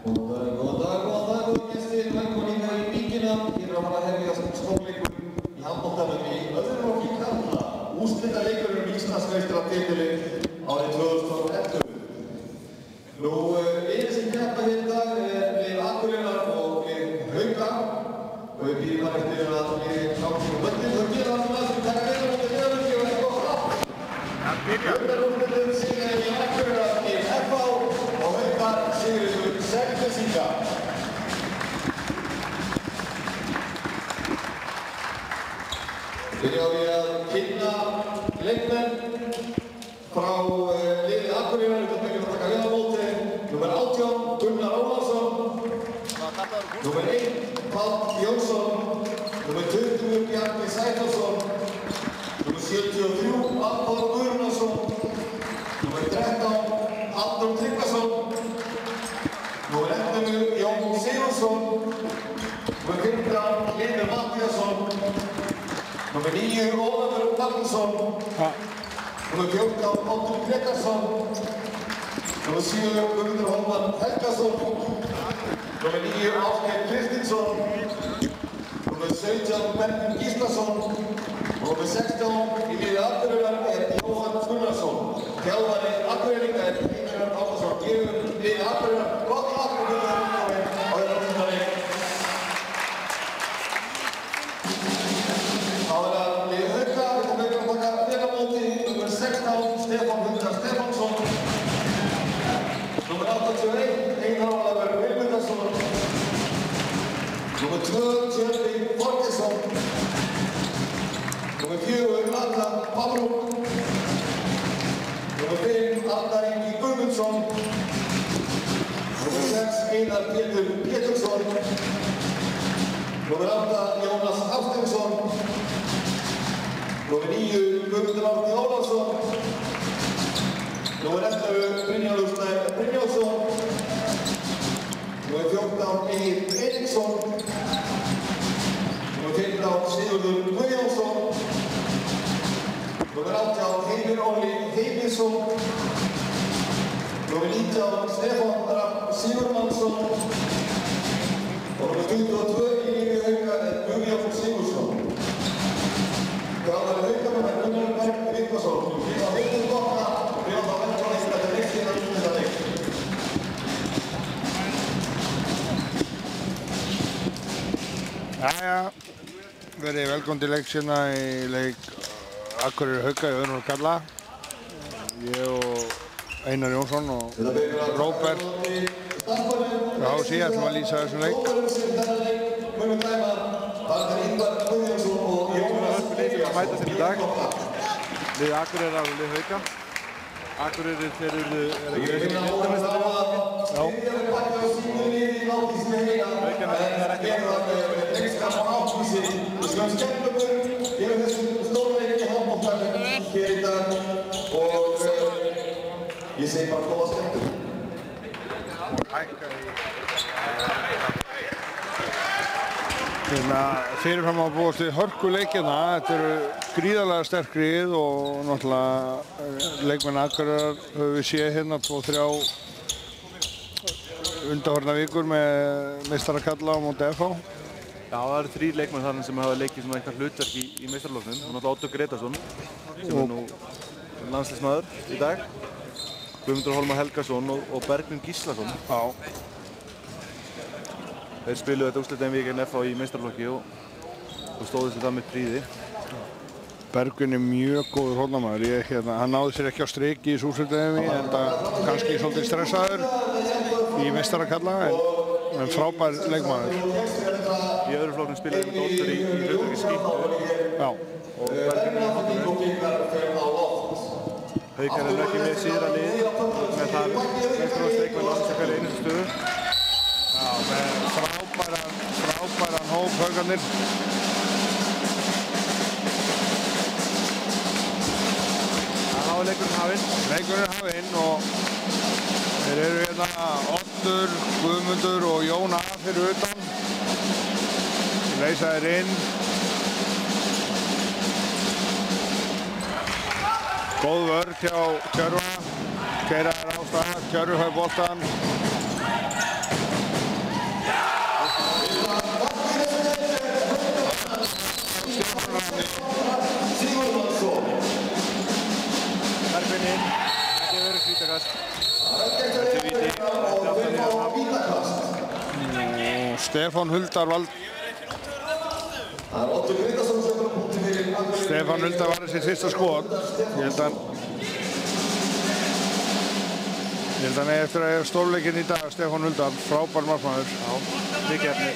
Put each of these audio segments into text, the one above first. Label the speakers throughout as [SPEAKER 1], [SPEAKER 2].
[SPEAKER 1] Góðan dag, gestir, velkomin hingað í Víkina. Hér er að fara að hefjast stórleikur í handboltanum í öðrum flokki karla. Úrslitaleikurinn Íslandsmeistaratitilinn árið 2011. Liðið sem keppa hér í dag lið Akureyrar og lið Hauka. Og við býðum þar eftir að liðið klárt í völlin. Það gera það svona sem taka veður út af liðanum og eitthvað frátt. Haukarúrslitin sigraði í Akureyrar í FH og Haukar sigruðu 6-0. Byrja á því að kynna leikmenn frá liði Akureyrar utan byggjum að taka við á móti. Númer 18, Gunnar Ólafsson. Númer 1, Páll Jónsson. Númer 20, Bjarni Sæþórsson. Númer 73, Arnór Guðrúnarsson. Númer 13, Halldór Tryggvason. Númer 11, Jón Sigurðsson. Númer 15, Hlynur Matthíasson. Númer 9, Ólafur Magnússon. Númer 14, Oddur Gregarsson. Númer 7, Guðmundur Hólmar Helgason. Númer 9, Ásgeir Kristinsson. Númer 17, Bergur Gíslason. Og númer 16 í liði Akureyrar Jóhann Gunnarsson. Þjálfari Akureyringa Einar Árnason. Gefur liði Akureyrar gott lag og Gunnar á þeirra úrslitaleik. Liðið Hauka, þetta meður að taka vel á móti. Númer 16, Stefán Hundar Stefánsson. Númer 81, Einar Ólafur Vilmundarsson. Númer 2, Tjörfi Þorgeirsson. Númer 4, Adam Pavlov. Númer 5, Arnar Ingi Guðmundsson. Númer 6, Einar Pétur Pétursson. Númer 8, Jónas Hafsteinsson. Númer 9, Guðmundur Árni Ólafsson. Númer 11, Brynjólfur Snær Brynjólfsson. Númer 14, Egill Eiríksson. Númer 15, Sigurður Guðjónsson. Númer 18, Heimir Óli Heimisson. Númer 19, Stefán Rapp Sigurmannsson. Og númer 22 í liði Hauka Guðjón Sigurðsson. Þjálfari Haukamann Gunnar Berg Vikmarsson. Við erum að heita gott og við erum að velkvæmlega í þetta leikinn að úrslita leik.
[SPEAKER 2] Jæja, verið velkomin til leiks hérna í leik Akureyrar Hauka í öðrum karla. Ég og Einar Jónsson og Róbert frá HSÍ ætlum að lýsa þessum leik.
[SPEAKER 3] Mæta þeim í dag, liðið Akureyrar og liðið Hauka. Akureyrir þeir eru ekki deildarmeistararnir. Já. Haukarnir er ekki
[SPEAKER 1] Við skulum skemmtum yfir þessum stórleik í handboltanum hér í dag og ég segi bara góða skemmtum.
[SPEAKER 2] Fyrirfram að búast við hörkuleikina. Þetta eru gríðarlega sterk lið og náttúrulega leikmenn Akureyrar höfum við séð hérna 2-3 undanfarna vikur með meistarakarla á móti FH.
[SPEAKER 3] Já, það eru 3 leikmenn þarna sem hafa leikið svona eitthvað hlutverk í meistaraflokksnum. Það er náttúrulega Oddur Gregarsson sem er nú landsliðsmaður í dag. Guðmundur Hólmar Helgason og Bergur Gíslason.
[SPEAKER 2] Já.
[SPEAKER 3] Þeir spiluðu þetta úrslitaeinvígi gegn FH í meistaraflokki og stóðu sig það með prýði.
[SPEAKER 2] Bergur er mjög góður hólnamaður. Hann náði sér ekki á strik í þessu úrslitaeinvígi enda kannski svolítið stressaður í meistarakarla en frábær leikmaður.
[SPEAKER 3] Í öðru flokknum spilaði með Oddur í hlutverki skiptu.
[SPEAKER 2] Já.
[SPEAKER 3] Og Bergur er Haukar er ekki með síðra lið með þar meistaraflokksleikmenn á þess að hverja einustu stöðu.
[SPEAKER 2] Já, með frábæran hóp Haukarnir.
[SPEAKER 3] Það er leikurinn hafinn.
[SPEAKER 2] Leikurinn er hafinn og þeir eru hérna Oddur, Guðmundur og Jón A fyrir utan. Leysa þeir inn. Góð vörn hjá Tjörva. Keyra þær á stað. Tjörvi fær boltann. Stefán Rami.
[SPEAKER 3] Bergvin inn, ekki verið vítakast.
[SPEAKER 2] Þetta er víti. Og Stefán Huldar vald. Stefán Huldar var þessi fyrsta skot. Ég held að hann er eftir að eiga stórleikinn í dag, Stefán Huldar, frábær markmaður.
[SPEAKER 3] Já, mikið efni.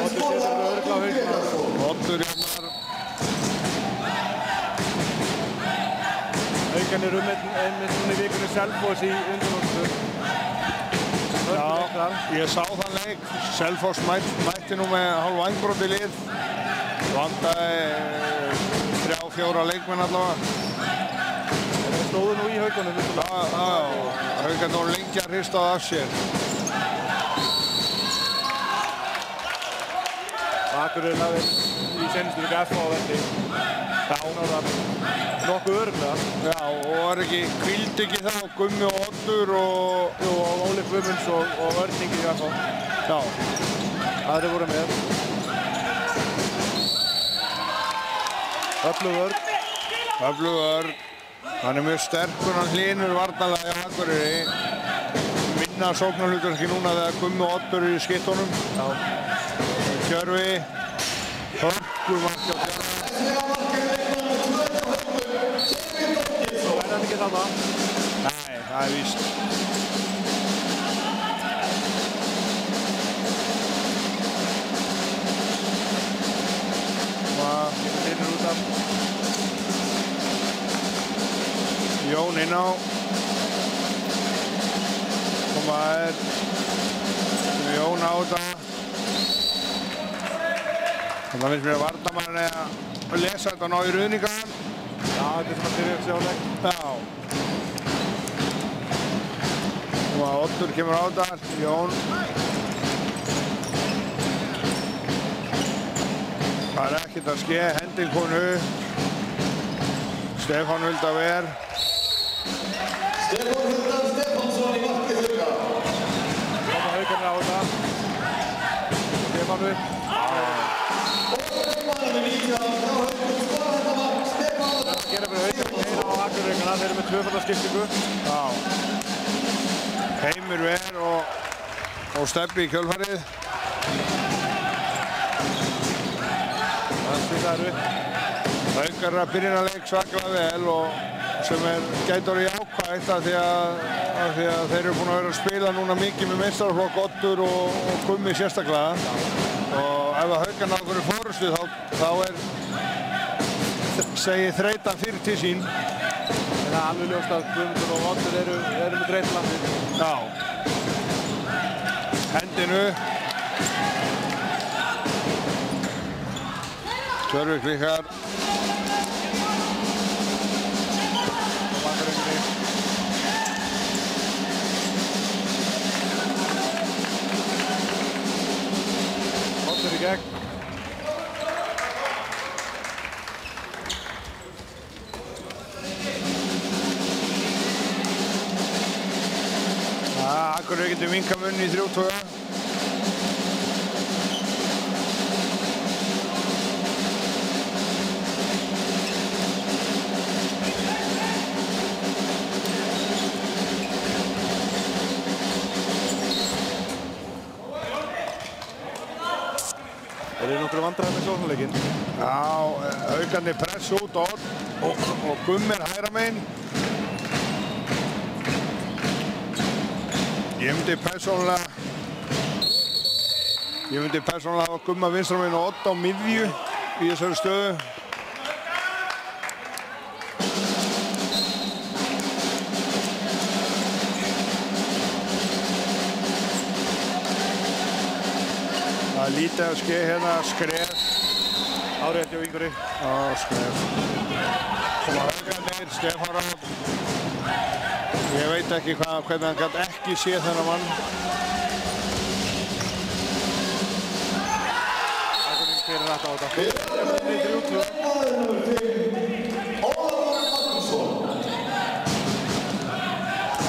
[SPEAKER 3] Oddur setur örugglega á hausinn.
[SPEAKER 2] Oddur jafnar.
[SPEAKER 3] Haukarnir einmitt núna í vikunni Selfoss í undanúrslitum.
[SPEAKER 2] Já, ég sá þann leik. Selfoss mætti nú með hálf vængbrotin lið. Vantaði 3-4 leikmenn allavega.
[SPEAKER 3] Þeir stóðu nú í haukunum.
[SPEAKER 2] Já, haukarnir voru lengi að hrista það af sér.
[SPEAKER 3] Akureyri lagði í seinustu viku FH á velli. Já, nokkuð örugglega.
[SPEAKER 2] Já, og var ekki, hvíldi ekki þá Gummi og Oddur og
[SPEAKER 3] Óli Guðmunds og Örn Ingi í FH.
[SPEAKER 2] Já.
[SPEAKER 3] Aðrir voru með. Öflug Örn.
[SPEAKER 2] Öflug Örn. Hann er mjög sterkur, hann hlynur varnarlega hjá Akureyri. Minna sóknarhlutverki núna þegar Gummi og Oddur eru í skittunum.
[SPEAKER 3] Já.
[SPEAKER 2] Tjörfi. Hörkumarki á Tjörfi.
[SPEAKER 3] Er hann ekki þarna?
[SPEAKER 2] Nei, það er víst.
[SPEAKER 3] Finnur út af.
[SPEAKER 2] Jón inn á. Koma Jón á þetta. Þannig finnst mér að varnarmaðurinn er að lesa þetta og ná í ruðningan.
[SPEAKER 3] Já, þetta er svona fyrir sjálfleik.
[SPEAKER 2] Já. Og Oddur kemur á þetta. Jón. Það er ekkert að ske. Hending konu. Stefán Huldar ver.
[SPEAKER 1] Stefán Huldar Stefánsson í marki Hauka.
[SPEAKER 3] Koma Haukarnir á þetta. Stefán upp.
[SPEAKER 1] Og leikmaður með 19 frá Haukum skorar þetta mark. Stefán Huldar.
[SPEAKER 3] Gera fyrir Haukarnir eina á Akureyringana. Þeir eru með tvöfaldarskiptingu.
[SPEAKER 2] Já. Heimir ver og Stebbi í kjölfarið.
[SPEAKER 3] Það spiltaður upp.
[SPEAKER 2] Haukar er að byrja að leik svaklega vel og sem gæti orðið jákvætt af því að þeir eru búin að vera að spila núna mikið með meistaraflokk Oddur og Gummi sérstaklega. Og ef að Haukar ná okkur í forystu þá segir þreytan fyrir til sín.
[SPEAKER 3] Það er alveg ljóst að Guðmundur og Oddur eru með þreytlandið.
[SPEAKER 2] Já. Hendinu. Tjörfi klikkar.
[SPEAKER 3] Bakarönginni. Oddur í gegn.
[SPEAKER 2] Akureyri getur minkað munni í 3-2.
[SPEAKER 3] Þeir eru nokkru vandræðir með sóknarleikinn.
[SPEAKER 2] Já, Haukarnir press út og Gummi er hægra megin. Ég myndi persónulega hafa Gumma vinstra megin og Odd á miðju í þessari stöðu. Það er lítið að ske hérna, skref.
[SPEAKER 3] Árétt hjá Ingvari.
[SPEAKER 2] Já, skref. Koma Haukarnir, Stefán Rapp. Ég veit ekki hvernig hann gæti ekki séð þennan mann.
[SPEAKER 3] Akureyri fyrir rætt á þetta. Stefán í 3-2.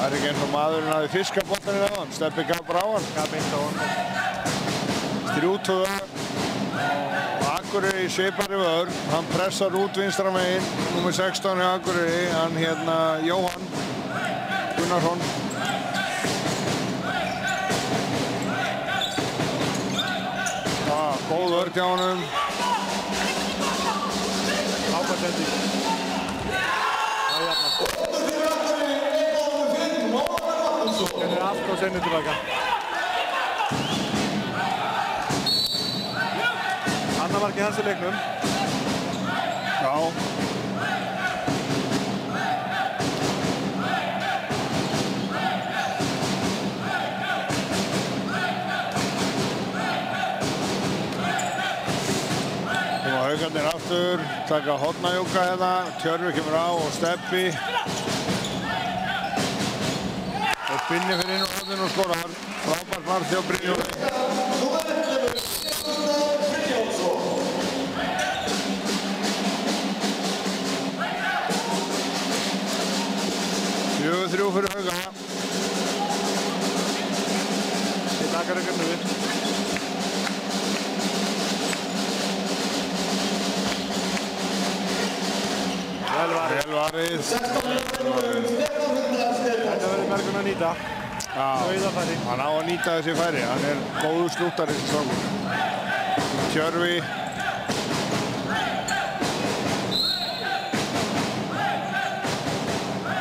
[SPEAKER 2] Það ekki eins og maðurinn hafi fiskað boltaninn á hann. Steppi gaf bara á hann.
[SPEAKER 3] Gaf beint á hann.
[SPEAKER 2] 3-2. Akureyri í svipari vörn. Hann pressar út vinstra megin. Númer 16 í Akureyri. Hann Jóhann Gunnarsson. Góð vörn hjá honum.
[SPEAKER 3] Ákvæmt sending. Það jafnast. Henni allt á senni tilbaka. Annar marki hans í leiknum.
[SPEAKER 2] Já. Haukarnir aftur, taka hornajúka hérna, Tjörvi kemur á og Steppi. Og Binni fyrir inn á horninu og skorar. Frábært mark hjá Brynjóni. Fjögur 3 fyrir Hauka.
[SPEAKER 3] Þið takar ykkur nú við. Vel varið. Þetta verður Bergvin að nýta. Dauðafæri.
[SPEAKER 2] Hann á að nýta þessi færi. Hann góður slúttari þessi strákur. Tjörvi.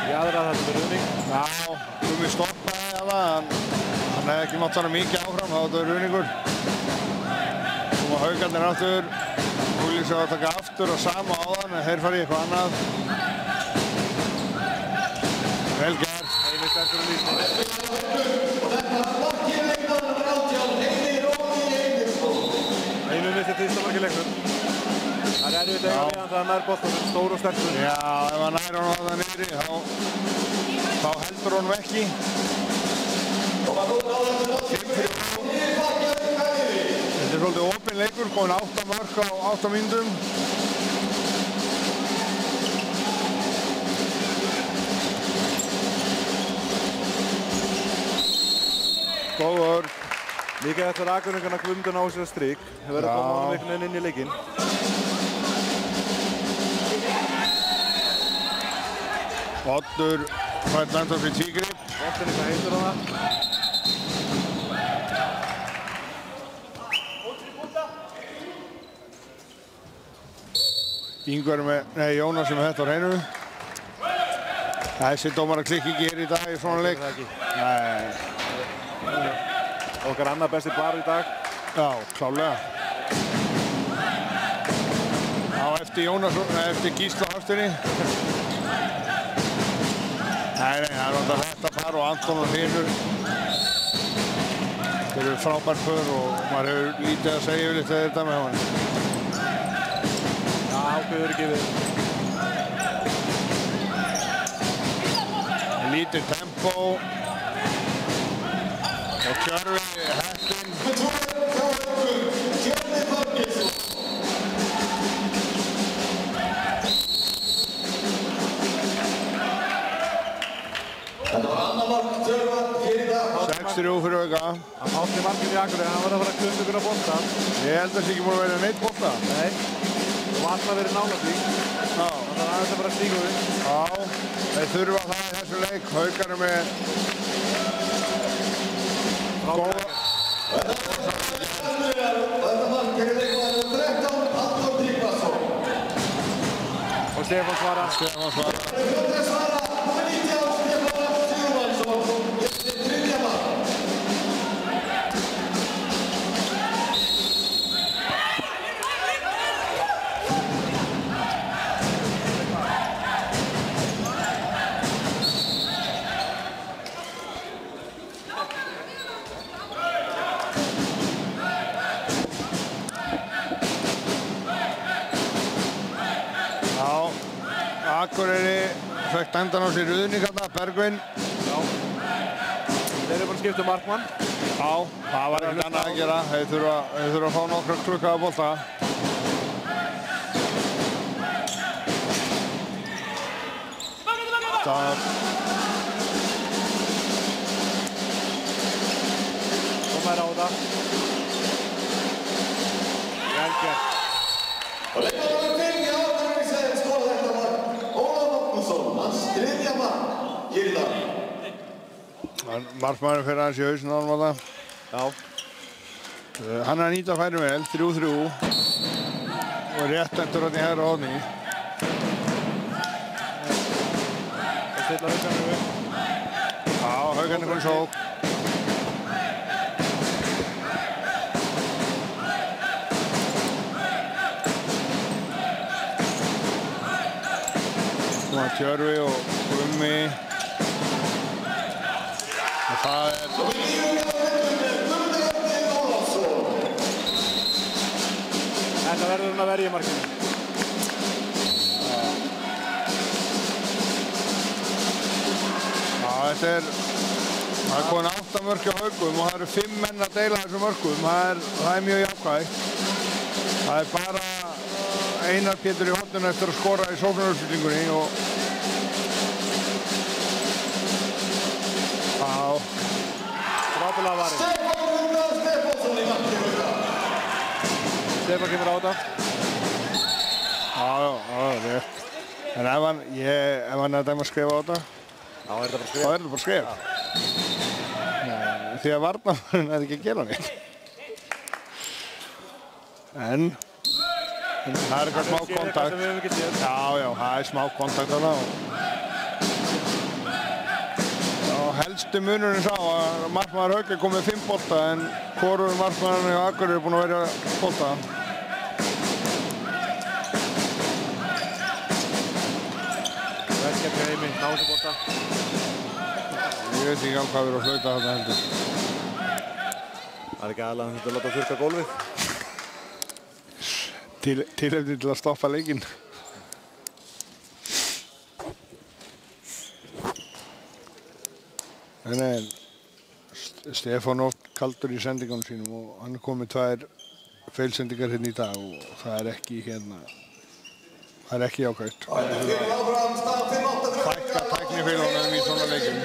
[SPEAKER 3] Jaðra þetta með ruðning.
[SPEAKER 2] Já, Gumi stoppaði það. Hann hefði ekki mátt hana mikið áfram. Það var þetta ruðningur. Koma Haukarnir aftur. Húlíks að taka aftur og sama á þann, en þeir fara í eitthvað annað. Vel gert.
[SPEAKER 3] Einu sterkur og lýsning. Einu mistið fyrsta marki leiknum. Það er erfitt eiga meðan það nær boltanum, stór og sterkur.
[SPEAKER 2] Já, ef hann nær hann á það niðri, þá heldur honum ekki. Þetta er svolítið opinn leikur, komin 8 mörk á 8 mínútum. Góð vörn.
[SPEAKER 3] Líka eftir Akureyringarna Guðmundur ná sér að strik. Þau verður að koma honum einhvern veginn inn í leikinn.
[SPEAKER 2] Oddur fær landa fyrir tvígrip.
[SPEAKER 3] Boltinn eitthvað heitur á það.
[SPEAKER 2] Ingvar Jónas með þetta á hreinu. Þessi dómar að klikki ekki hér í dag í svona leik. Nei.
[SPEAKER 3] Okkar annar besti bar í dag.
[SPEAKER 2] Já, klálega. Já, eftir Gísla Hafstinni. Nei, það er alltaf þetta par og Anton og Hlynur. Þeir eru frábær för og maður hefur lítið að segja yfirleitt þegar þetta með hann.
[SPEAKER 3] Ákveður ekki við.
[SPEAKER 2] Lítið tempo. Og Tjörvi heppinn.
[SPEAKER 1] Þetta var annar mark Tjörva hér í dag.
[SPEAKER 2] 6-3 fyrir Hauka.
[SPEAKER 3] Hann átti markið í Akureyri, hann var að fara að klumpa ykkur á bolta.
[SPEAKER 2] Ég held að það sé ekki búin að vera neitt bolta.
[SPEAKER 3] Nei. Og alltaf verið nálægt því.
[SPEAKER 2] Já.
[SPEAKER 3] Það er aðeins að bara stíga við.
[SPEAKER 2] Já, þeir þurfa það í þessu leik. Haukar er með góða.
[SPEAKER 1] Þetta mark er leikmaður 13, Anton Tryggvason.
[SPEAKER 3] Og Stefán Svara.
[SPEAKER 2] Stefán Svara. Akureyri fekk dæmdan á sér ruðning hérna, Bergvin.
[SPEAKER 3] Já. Þeir eru búin að skipta markmann.
[SPEAKER 2] Já, það var ekkert annað að gera. Þeir þurfa að fá nokkra klukkaða bolta.
[SPEAKER 3] færa á þetta. Vel gert.
[SPEAKER 1] Og leikmaðurinn fyrir Akureyri sem skoraði þetta mark, Ólafur Magnússon, hans þriðja mark hér í dag.
[SPEAKER 2] Markmaðurinn fer aðeins í hausinn á honum þarna.
[SPEAKER 3] Já.
[SPEAKER 2] Hann er að nýta færin vel, 3-3 og rétt eftir hann í hægra horni.
[SPEAKER 3] Það stilla Haukarnir upp.
[SPEAKER 2] Já, Haukarnir komið sók. Nú að Tjörfi og Gummi. Og það er...
[SPEAKER 3] Þetta verður hann að verja markinu.
[SPEAKER 2] Já, þetta er... Það er komin 8 mörk á Haukum og það eru 5 menn að deila þessum mörkum. Það er mjög jákvægt. Það er bara Einar Pétur í horninu eftir að skora í sóknarúrslitingunni og... Já.
[SPEAKER 3] Frábælega varinn.
[SPEAKER 1] Stefánsson í markinu.
[SPEAKER 3] Stefán kemur á þetta.
[SPEAKER 2] Já, rétt. En ef hann er að dæma að skrifa á þetta,
[SPEAKER 3] Já, er þetta bara
[SPEAKER 2] þá
[SPEAKER 3] skrif?
[SPEAKER 2] er þetta bara skrif. Því að varnarmaðurinn er ekki að gera neitt. En það er eitthvað smá kontakt. Já, það er smá kontakt þarna. Og helstu munurinn sá að markmaður Hauka kom með 5 bolta en hvorur markmaðurinn hjá Akureyri er búinn að vera bolta.
[SPEAKER 3] Verkefni Heimi, náðu bolta.
[SPEAKER 2] Ég veit ekki alveg hvað við erum að flauta þarna heldur.
[SPEAKER 3] Það er ekki aðalega að láta þurrka gólfið.
[SPEAKER 2] Tilefni til að stoppa leikinn. En Stefán oft kaldur í sendingunum sínum og hann er komið 2 feilsendingar hérna í dag og það er ekki jákvægt. Fækka tæknifeilunum í svona leikjum.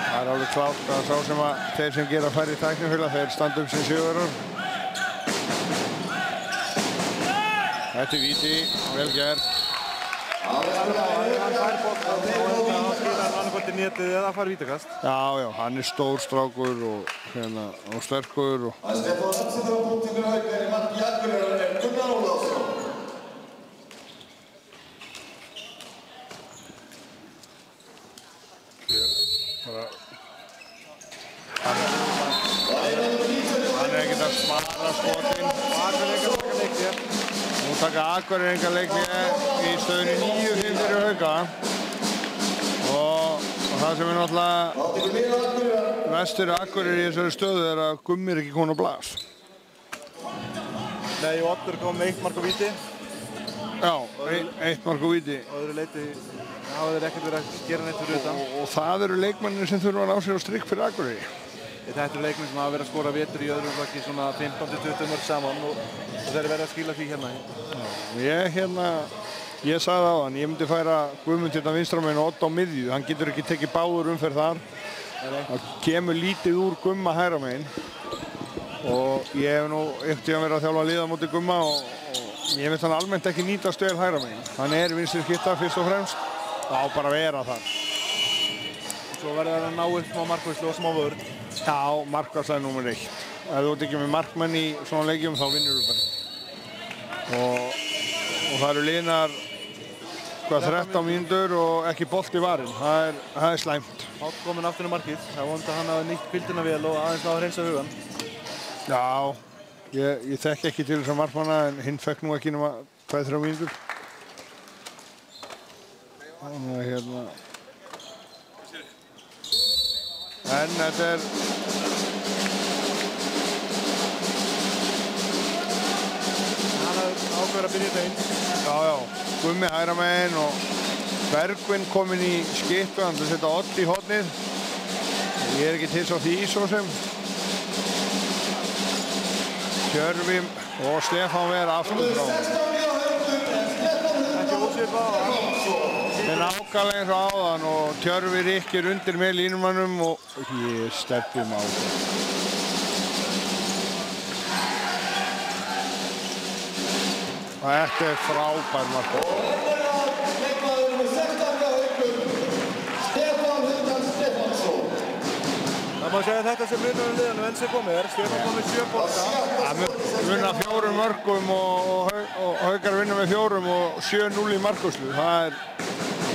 [SPEAKER 2] Það er alveg klárt að sá sem að þeir sem gera færri tæknifeila, þeir standa upp sem sigurvegarar. Þetta er víti, vel gert.
[SPEAKER 3] Hann fær bolta og hann skilar annarkvort í netið eða fær vítakast.
[SPEAKER 2] Já, hann er stór strákur og sterkur og...
[SPEAKER 1] Það er Stefán Hansen á punkti fyrir Hauka í marki Akureyrar er Gunnar Ólafsson. Hann er ekkert að spara skotin. Nú taka Akureyringar leikni í stöðunni 9-5 fyrir Hauka. Og það sem er náttúrulega vestur Akureyri í þessari stöðu er að Gummi er ekki komin á blas.
[SPEAKER 3] Nei, Oddur kom með 1 mark á víti.
[SPEAKER 2] Já, 1 mark á víti.
[SPEAKER 3] Og öðru leiti hafa þeir ekkert verið að gera neitt fyrir utan.
[SPEAKER 2] Og það eru leikmennir sem þurfa að ná sér á strikk fyrir Akureyri.
[SPEAKER 3] Þetta eru leikmenn sem hafa verið að skora vetur í öðrum flokki svona 15-20 mörg saman og þeir eru verið að skila því hérna.
[SPEAKER 2] Ég sagði á hann, ég myndi færa Guðmund hérna vinstramegin og Odd á miðju. Hann getur ekki tekið báður umferð þar. Það kemur lítið úr Gumma hægramegin. Og ég hef nú eftir að vera að þjálfa að liða móti Gumma og ég finnst hann almennt ekki nýtast vel hægramegin. Hann er vinstri skytta fyrst og fremst. Það á bara að vera þar.
[SPEAKER 3] Svo verður það að ná upp smá markværslu og smá vörn.
[SPEAKER 2] Já, markværsla er númer 1. Ef þú ert ekki með markmenn í svona leikjum þá vinnur þú bara. Og það eru liðnar 13 mínútur og ekki bolt í varinn. Það er slæmt.
[SPEAKER 3] Páll kominn aftur í markið. Það er vond að hann hafi nýtt bíldina vel og aðeins náða að hreinsa hugan.
[SPEAKER 2] Já, ég þekki ekki til þess að markmanna en hinn fekk nú ekki nema 2-3 mínútur. Þannig að hérna... En þetta er...
[SPEAKER 3] Hann ákveður að byrja þetta inn.
[SPEAKER 2] Já, Gummi hægramegin og Bergvin kominn í skiptu, hann vil setja Odd í hornið. Ég er ekki til svo því svo sem. Tjörfi og Stefán vera aftur frá.
[SPEAKER 3] Ekki ósvipað.
[SPEAKER 2] Þeir nákvæmlega eins og áðan og Tjörvi rykkir undir með línumannum og ég steppum á það. Þetta frábær mark.
[SPEAKER 1] Leikmaður með 16 Haukum, Stefán Huldan Stefánsson.
[SPEAKER 3] Það má segja þetta sem munur liðanum enn sem komið Stefán kom með 7 bolta.
[SPEAKER 2] Það munna 4 mörkum og Haukar vinna með 4 og 7-0 í markúrslu.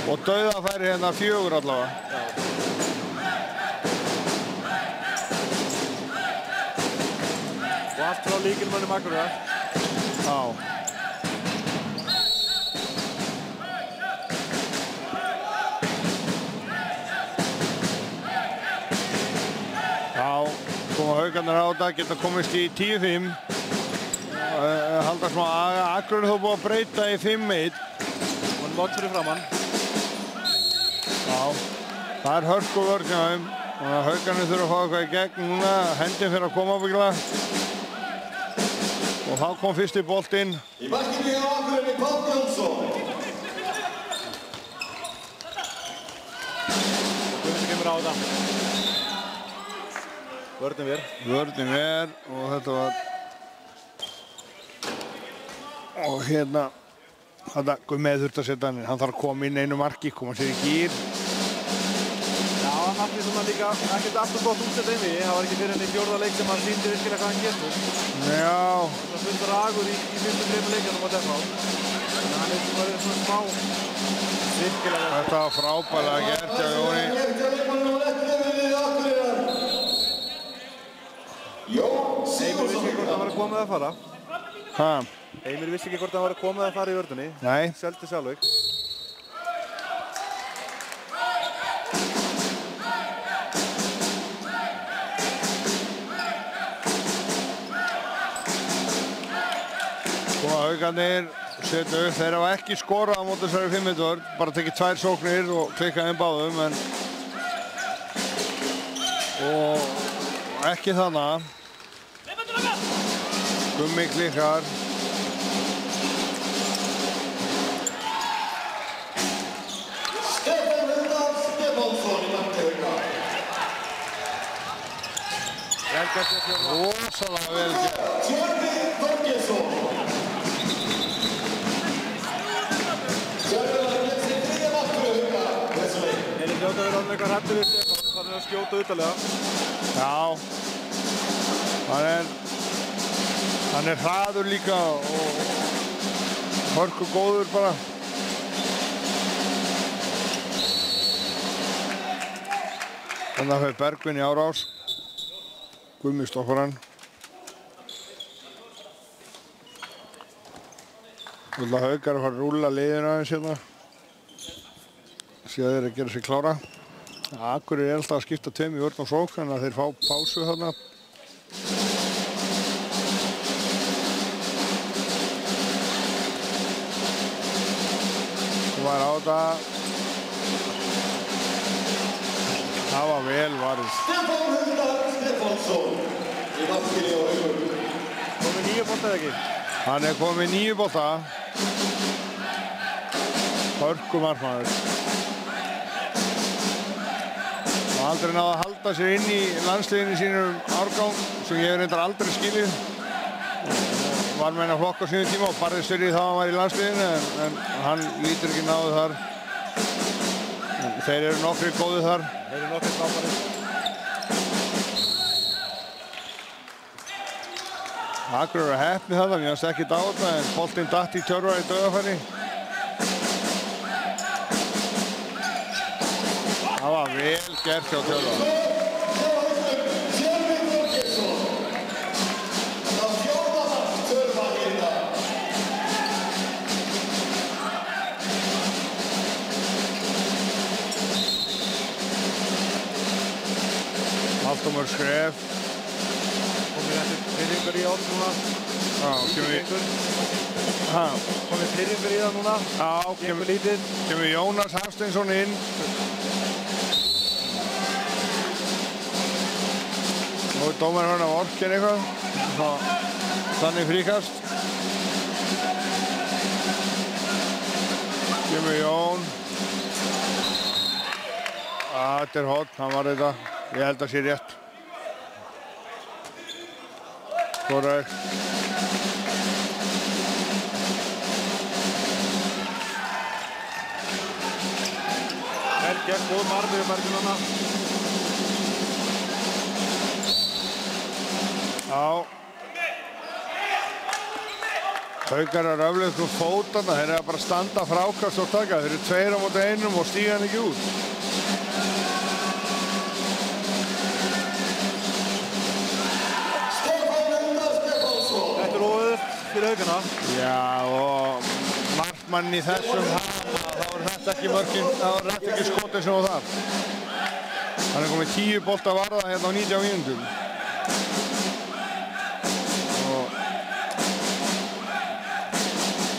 [SPEAKER 2] Og dauðafæri hérna 4 allavega.
[SPEAKER 3] Og allt frá lykilmönnum Akureyrar.
[SPEAKER 2] Já. Koma Haukarnir á þetta, geta komist í 10-5. Halda smá Akureyri þó búið að breyta í 5-1.
[SPEAKER 3] Og vott fyrir framann.
[SPEAKER 2] Já, það hörku vörn hjá þeim. Haukarnir þurfa að fá eitthvað í gegn núna, hendin fyrir að koma ábyggilega. Og þá kom fyrsti boltinn.
[SPEAKER 1] Í markinu hjá Akureyri Páll Jónsson.
[SPEAKER 3] Guðmundur kemur á þetta. Vörnin ver
[SPEAKER 2] og þetta var og hérna þetta Guðmeð þurfti að setja hann þarf að koma inn einu marki, koma sér í gír.
[SPEAKER 3] Já, hann hafði svona líka ekkert aftur gott útsett einmi, það var ekki fyrir henni í 4. leik sem hann sýndi virkilega hvað hann getur.
[SPEAKER 2] Já.
[SPEAKER 3] Það full dragur í fyrstu 3 leikjunum á Defná. Þannig að hann verið svona smá virkilega.
[SPEAKER 2] Þetta var frábærlega gert hjá Jóni.
[SPEAKER 3] Eimir vissi ekki hvort hann var að koma eða fara.
[SPEAKER 2] Hæ?
[SPEAKER 3] Eimir vissi ekki hvort hann var að koma eða fara í vörðunni.
[SPEAKER 2] Nei.
[SPEAKER 3] Seldi sjálfveik.
[SPEAKER 2] Koma Haukarnir, setja upp, þeir hafa ekki skorað á móti þessari 5-1 vörn, bara tekið 2 sóknir og klikkað inn báðum, og ekki þannig. Gummi klikkar.
[SPEAKER 1] Stefán Huldan Stefánsson í markinu Haukar.
[SPEAKER 3] Vel gert hjá Tjörva.
[SPEAKER 2] Rosalega vel gert.
[SPEAKER 1] Tjörvi Þorgeirsson. Tjörvi var að geta sér 3. markinu Haukar þessu leik.
[SPEAKER 3] Þeir hljóta að vera alveg eitthvað hræddur við Stefán, þannig að skjóta utalega.
[SPEAKER 2] Já, hann er hraður líka og hörku góður bara. Þannig að fyrir Bergvin í árás. Gummi stoppar hann. Vilja Haukar að fara að rúlla liðinu aðeins hérna. Sér þeir að gera sig klára. Akureyri er alltaf að skipta 2 í vörn og sókn, þannig að þeir fá pásu þarna. Það var á þetta. Það var vel varið.
[SPEAKER 1] Stefán Huldan Stefánsson í markinu hjá Haukum.
[SPEAKER 3] Komið 9 bolta eða ekki?
[SPEAKER 2] Hann er komið 9 bolta. Hörku markmaður. Og aldrei náði að halda sér inn í landsliðinu sínum árgang sem ég hef reyndar aldrei skilið. Var með hennar flokk á sínu tíma og barðist fyrir þá hann var í landsliðinu en hann lítur ekki náðu þar. En þeir eru nokkri góði þar.
[SPEAKER 3] Þeir eru nokkri frábærir.
[SPEAKER 2] Akureyri er heppnið þarna, mér fannst ekkert á þetta en boltinn datt í Tjörvar í dauðafæri. Það var vel gert hjá Tjörvar.
[SPEAKER 1] Tjörvi Þorgeirsson. Það var 4. mark Tjörva í dag.
[SPEAKER 2] Allt mörg skref.
[SPEAKER 3] Komið eftir pyrringur í átt núna.
[SPEAKER 2] Já,
[SPEAKER 3] Komið pyrringur í það núna.
[SPEAKER 2] Já, kemur Jónas Hafsteinsson inn. Nú er dómarinn hann að vorkenna eitthvað. Þannig fríkast. Kemur Jón. þetta hot, hann var þetta. Ég held að sé rétt. Korrekt.
[SPEAKER 3] Vel gert, góð margir í Bergljóna.
[SPEAKER 2] Já. Haukar að röfla ykkur fótana, þeir eru bara að standa frákast og taka. Þeir eru 2 á móti 1 og stíga hann ekki út.
[SPEAKER 3] Þetta er óöður fyrir Haukana.
[SPEAKER 2] Já, og markmann í þessum þá er þetta ekki mörkin, þá er þetta ekki skotin sem var þar. Hann er komið 10 bolta varða hérna á 19 mínútum.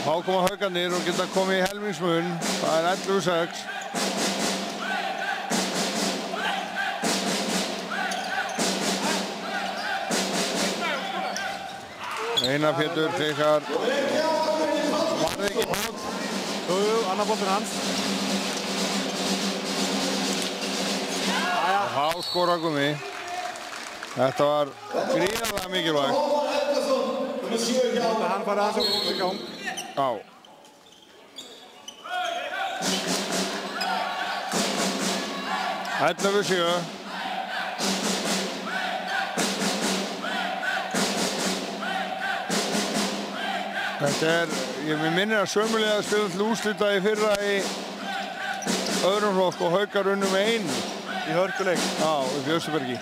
[SPEAKER 2] Þá koma Haukarnir og geta komið í helmingsmun. Það er 11-6. Einar Pétur klikkar. Varði ekki bótt.
[SPEAKER 3] Jú, annar boltinn hans.
[SPEAKER 2] Og þá skora Gummi. Þetta var gríðarlega mikilvægt.
[SPEAKER 3] Hann farið aðeins í gang.
[SPEAKER 2] Já. Þetta við séu. Þetta ég minnir að sömulega spila til úrslita í fyrra í öðrum flokk og Haukar unnu með 1.
[SPEAKER 3] Í hörkuleik.
[SPEAKER 2] Já, upp í Östubergi.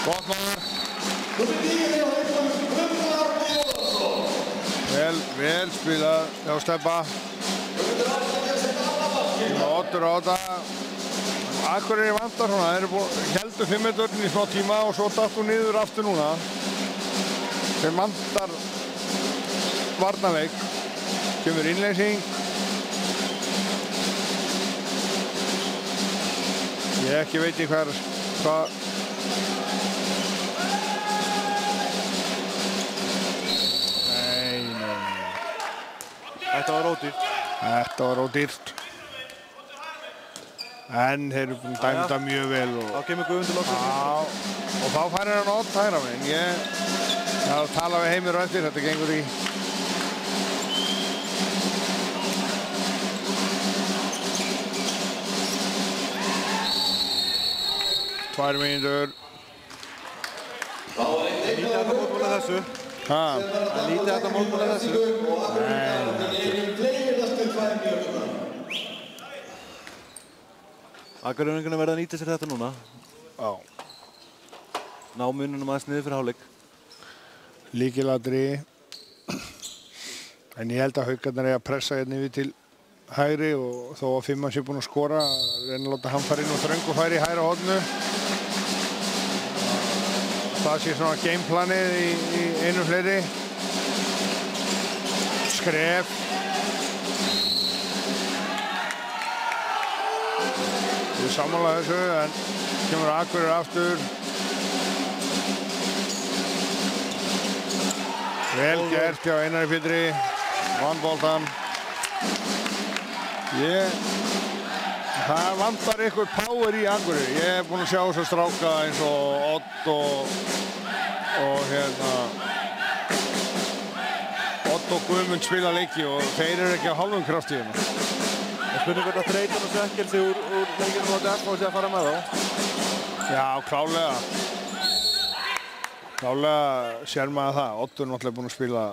[SPEAKER 2] Gott maður. Vel spilað hjá Stebba. Oddur á þetta. Akureyri vantar svona, þeir héldu 5 metrurinn í smá tíma og svo datt hún niður aftur núna. Þeir vantar varnarleik. Kemur innleysing. Ég ekki veit í hvað.
[SPEAKER 3] Þetta var ódýrt.
[SPEAKER 2] Þetta var ódýrt. En þeir eru búin að dæma þetta mjög vel.
[SPEAKER 3] Þá kemur Guðmundur loksins.
[SPEAKER 2] Já, og þá færir hann Odd hægra megin. Ég er að tala við Heimir og eftir, þetta gengur í. Tvær mínútur.
[SPEAKER 3] Lítið þetta mótmála þessu.
[SPEAKER 2] Það
[SPEAKER 3] Lítið þetta mótmála þessu. Akureyringarnir verða að nýta sér þetta núna.
[SPEAKER 2] Já.
[SPEAKER 3] Ná mununum aðeins niður fyrir hálfleik.
[SPEAKER 2] Lykilatriði. En ég held að Haukarnir eigi að pressa hérna yfir til hægri og þó að 5 sé búinn að skora, reyna að láta hann fara inn og þröngu færi í hægra horninu. Það sé svona gameplanið í einu fleiri. Skref. Ég sammála þessu, en kemur Akureyri aftur. Vel gert hjá Einari Pétri. Vann boltan. Það vantar eitthvað power í Akureyri. Ég hef búinn að sjá þess að stráka eins og Odd Odd og Guðmund spila leiki og þeir eru ekki á hálfum krafti hérna.
[SPEAKER 3] Það spurning hvort að þreytan og svekkelsi úr leikinu móti FH sé að fara með þá.
[SPEAKER 2] Já, klálega. Klálega sér maður það. Oddur er náttúrulega búinn að spila,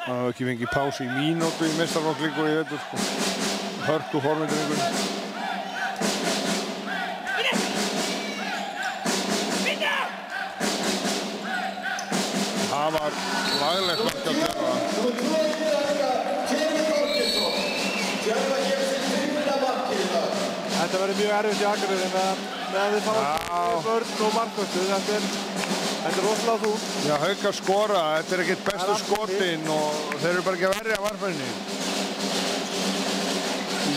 [SPEAKER 2] hann hefur ekki fengið pásu í mínútu í meistaraflokksleik og í vetur, sko. Hörku formendringun. Það var laglegt mark að gera.
[SPEAKER 3] Þetta verður mjög erfitt í Akureyri meðan við fáum vörn og markvörstu. Þetta er rosalega þungt.
[SPEAKER 2] Já, Haukar skora, þetta er ekkert bestu skotin og þeir eru bara ekki að verja varðfærinni.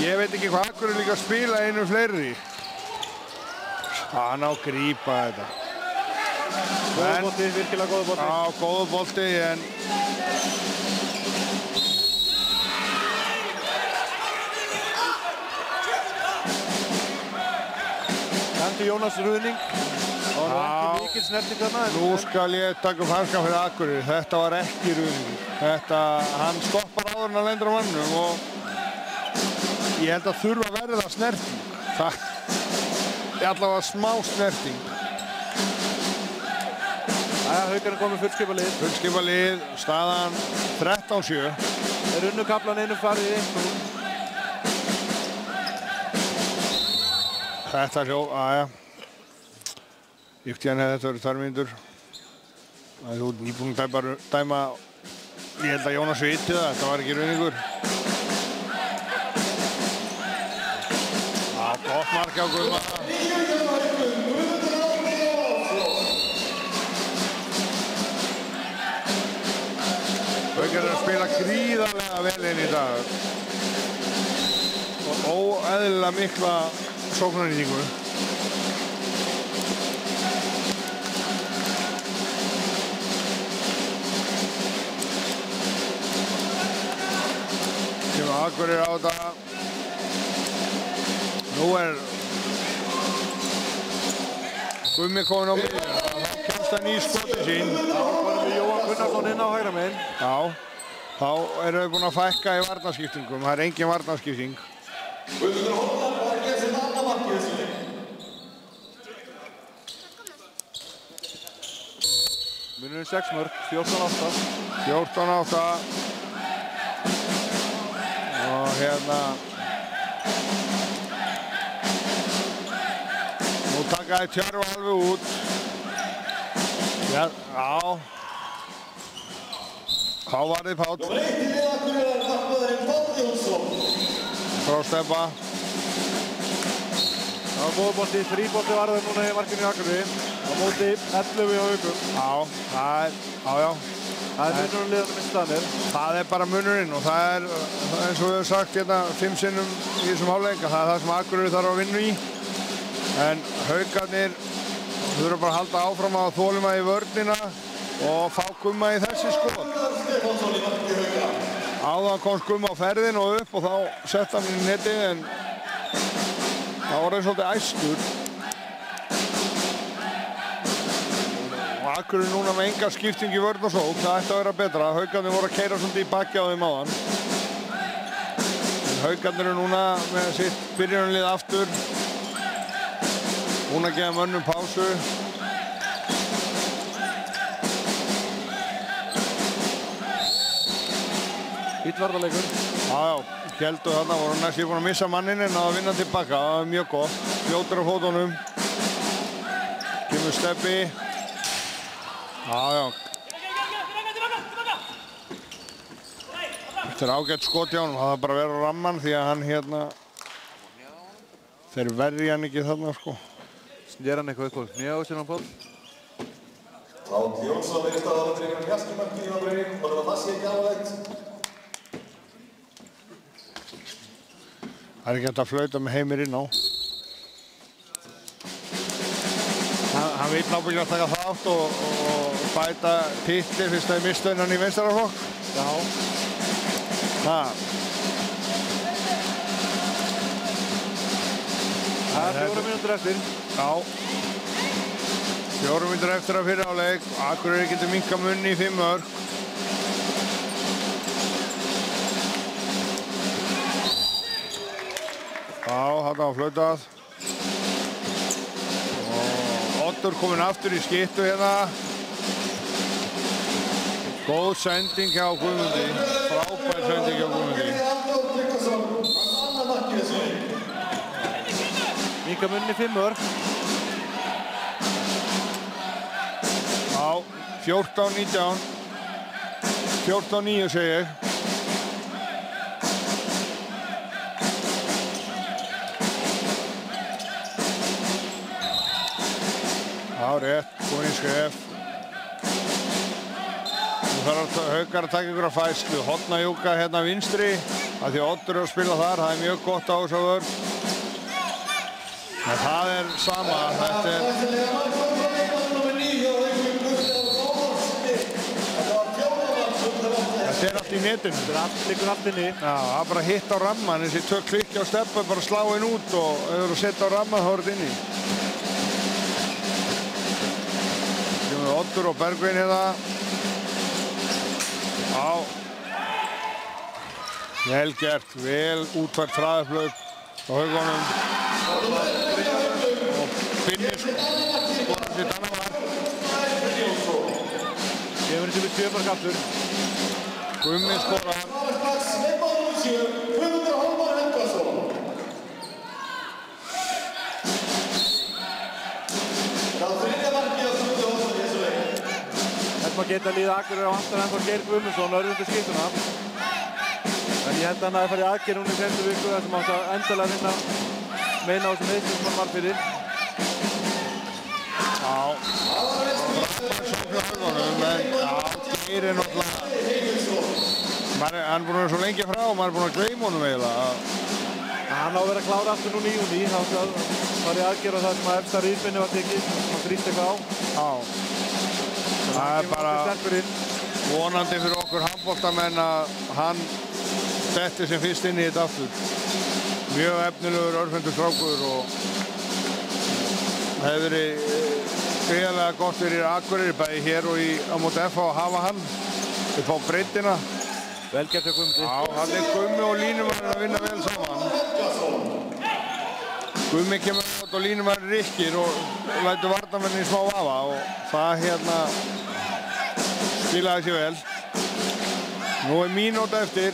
[SPEAKER 2] Ég veit ekki hvað Akureyri líka að spila einu fleiri. Hann á að grípa þetta.
[SPEAKER 3] Góður bolti, virkilega góður bolti.
[SPEAKER 2] Já, góður bolti, en
[SPEAKER 3] Unni Jónas ruðning. Það var ekki mikil snerting þarna.
[SPEAKER 2] Nú skal ég taka upp hanskan fyrir Akureyri. Þetta var ekki ruðningur. Hann stoppar áður en hann lendir á mannum og ég held að þurfa að verða snerting. Það er allavega smá snerting.
[SPEAKER 3] Haukarnir komið fullskipa lið.
[SPEAKER 2] Fullskipa lið, staðan 13-7.
[SPEAKER 3] Þeir unnu kaflan einum farið í 1-0.
[SPEAKER 2] Þetta aðja. Íktíðan hefði þetta verið 2 mínútur. Það er út nýbúin að dæma, ég held að Jónas viti það, þetta var ekki ruðningur. Gott mark á Guðma. Haukar að spila gríðarlega vel inn í dag. Og óeðlilega mikla sóknarnýtingu. Kemur Akureyri á þetta. Nú Gummi komin á miðjuna. Þá kemst hann í skotið sín.
[SPEAKER 3] Þá varum við Jóhann Gunnarsson inn á hægra megin.
[SPEAKER 2] Já. Þá erum við búin að fækka í varnarskiptingum. Það er engin varnarskipting.
[SPEAKER 3] Munurinn 6 mörk, 14-8.
[SPEAKER 2] 14-8. Og hérna... Nú takaði Tjörfi alveg út. Já. Þá var þið Páll. Frá Stebba.
[SPEAKER 3] Það var móðbolti, 3-bolti varður núna í markinu í Akureyri. Á móti 11 hjá Haukum.
[SPEAKER 2] Já.
[SPEAKER 3] Það er munurinn liðanum í staðnir.
[SPEAKER 2] Það er bara munurinn og það er eins og við höfum sagt hérna 5 sinnum í þessum hálfleik. Það er það sem Akureyri þarf að vinna í. En Haukarnir þurfa bara að halda áfram að þoluma í vörnina og fá Gumma í þessi skot. Áðan komst Gumma á ferðin og upp og þá sett hann í netið en það var svolítið æstur. Og Akureyri núna með enga skipting í vörn og sókn, það ætti að vera betra. Haukarnir voru að keyra svolítið í bakki á þeim áðan. En Haukarnir eru núna með sitt byrjunarlið aftur. Búin að gefa mönnum pásu.
[SPEAKER 3] Ítvarðarleikur.
[SPEAKER 2] Já, héldu þarna, voru næstu búin að missa mannin en að vinna tilbaka. Það var mjög gott. Fljótur á fótunum. Kemur Stebbi. Já. Þetta er ágætt skot hjá honum. Það þarf bara að vera á ramman því að hann hérna... Þeir verði hann ekki þarna sko.
[SPEAKER 3] Ger hann eitthvað upp á hnjá sér hann Páll?
[SPEAKER 1] Páll Jónsson verið staðan fyrir einhvern hjartumarki í Akureyri og það sé ekki alveg.
[SPEAKER 2] Það er ekki hægt að flauta með Heimir inn á. Hann vil náttúrulega taka þátt og bæta titli fyrst að mista innan í meistaraflokk.
[SPEAKER 3] Já. Það er 4 mínútur eftir.
[SPEAKER 2] Já. 4 mínútur eftir að fyrri hálfleik. Akureyri getur minnkað munni í 5 mörk. Já, þarna var flautað. Og Oddur kominn aftur í skiptu hérna. Góð sending hjá Guðmundi. Frábær sending hjá Guðmundi.
[SPEAKER 3] Minnkað munni 5 mörk.
[SPEAKER 2] Já, 14-19. 14-9 segi ég. Já, rétt, búinn í skref. Nú þarf Haukar að taka ykkur að fæslu. Hornajúka hérna vinstri, af því að Oddur er að spila þar. Það er mjög gott á þess að vörn. En það er sama, þetta er allt í netinu.
[SPEAKER 3] Liggur allt inni.
[SPEAKER 2] Já, það er bara hitt á ramman, þessi 2 klikki á Stebba, bara slá inn út og ef þú eru að setja á ramman þá er þetta inni. Baldur og Bergvin hérna. Já. Vel gert, vel útfært hraðahlaup á haugunum. Og finnir skorar sitt annar var.
[SPEAKER 3] Kemur þessi við Sjöberg aftur.
[SPEAKER 2] Gummi skorar.
[SPEAKER 3] Þetta geta líða Akureyri á vantar ennþá Geir Guðmundsson örðundir skiptuna. En ég held að hann hafi farið í aðgerð núna í seinustu viku þar sem átti að endalega vinna meina á þessum meiðslum sem hann var fyrir.
[SPEAKER 2] Já, Geir er náttúrulega, hann er búinn að vera svo lengi frá og maður er búinn að gleyma honum eiginlega.
[SPEAKER 3] Hann á að vera að klára aftur núna í júní, þá átti að fara í aðgerð og það sem að efsta rýrfinni var tekið, hann þrýst eitthvað á.
[SPEAKER 2] Já, það er bara vonandi fyrir okkur handboltamenn að hann detti sem fyrst inn í þetta aftur. Mjög efnilegur, örfendur strákur og það hefur verið gríðarlega gott fyrir Akureyri bæði hér og á móti FH að hafa hann upp á breiddina.
[SPEAKER 3] Vel gert hjá Guðmundi.
[SPEAKER 2] Já, hann er Gummi og línumaður að vinna vel saman. Gummi kemur átt og línumaður rykkir og lætur varnarmenn í smá vafa og það hérna skilaði sér vel. Nú er mínúta eftir.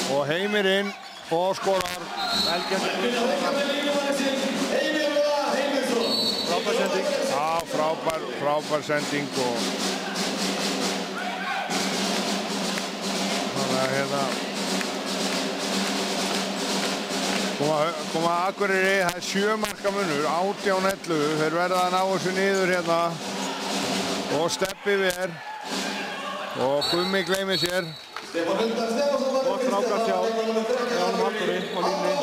[SPEAKER 2] Og Heimir inn og skorar.
[SPEAKER 3] Vel gert hjá Guðmundi. Frábær sending.
[SPEAKER 2] Já, frábær sending og þannig að hérna koma Akureyri, það er 7 marka munur, 18-11, þeir verða að ná þessu niður hérna og steppi við og Gummi gleymir sér.
[SPEAKER 3] Og frábært hjá honum Halldóri á línunni.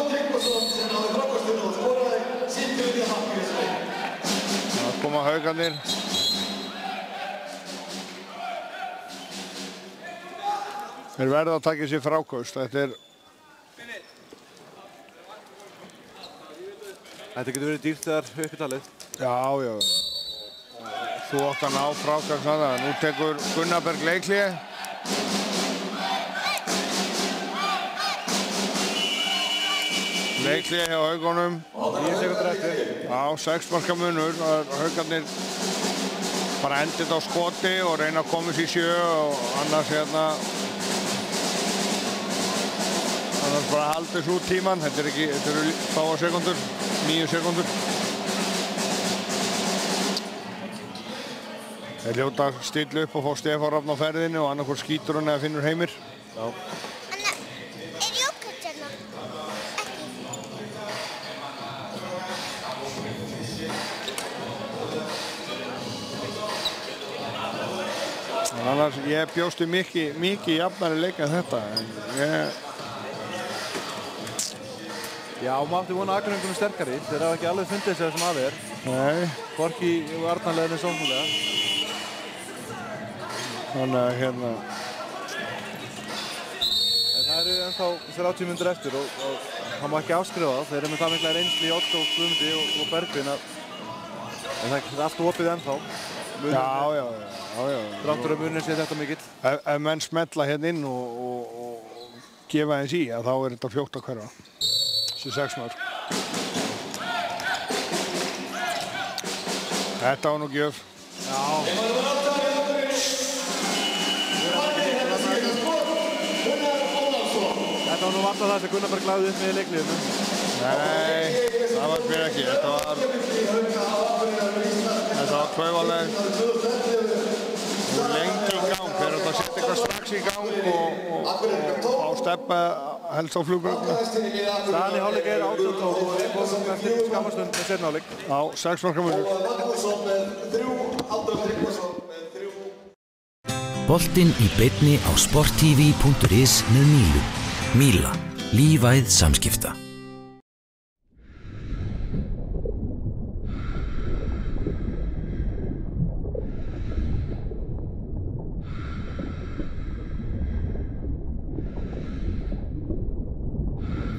[SPEAKER 2] Það koma Haukarnir. Þeir verða að taka sér frákost.
[SPEAKER 3] Þetta getur verið dýrt þegar upptalið.
[SPEAKER 2] Já. Þú átt að ná frákost þarna. Nú tekur Gunnar Berg leikhlé. Leikhlé hjá Haugunum.
[SPEAKER 3] 9 sekúndur eftir.
[SPEAKER 2] Já, 6 marka munur. Haukarnir bara endið á skoti og reyna að koma sér í 7 og annars hérna bara haldið svo út tíman. Þetta eru fáar sekundur, 9 sekundur. Þeir hljóta að stilla upp og fá Stefán Rafn á ferðinu og annarkvort skýtur hann eða finnur Heimir.
[SPEAKER 3] Já.
[SPEAKER 4] Anna, er jógurt hérna?
[SPEAKER 2] En annars, ég bjóstu mikið jafnari leik en þetta.
[SPEAKER 3] Já, mátti vona Akureyringunum sterkari. Þeir hafa ekki alveg fundið sér sem að er.
[SPEAKER 2] Nei.
[SPEAKER 3] Hvorki varnarlega en sóknarlega.
[SPEAKER 2] Þannig að hérna...
[SPEAKER 3] En það eru ennþá 30 mínútur eftir og það má ekki afskrifa það. Þeir eru með það mikla reynslu í Otto, Guðmundi og Bergvin að... En það er allt opið ennþá.
[SPEAKER 2] Já.
[SPEAKER 3] Dráttur að munin sé þetta mikill.
[SPEAKER 2] Ef menn smetla hérna inn og gefa eins í, þá er þetta fljótt að hverfa. Þessi 6 mörk. Þetta var nú gjöf.
[SPEAKER 3] Já. Þetta var nú vant að það sem Gunnar Berg lagði upp með í leikliðinu.
[SPEAKER 2] Nei, það var fyrir ekki. Þetta var klaufaleg. Lengi í gang. Þeir eru að setja eitthvað strax í gang og á steppa helst á flugbröðuna.
[SPEAKER 3] Staðan í hálfleik er 18-12 og við komum eftir skamastund með seinni hálfleik.
[SPEAKER 2] Já, 6 marka munur.
[SPEAKER 5] Boltinn í beinni á sporttv.is með Mílu. Míla. Lífæð samskipta.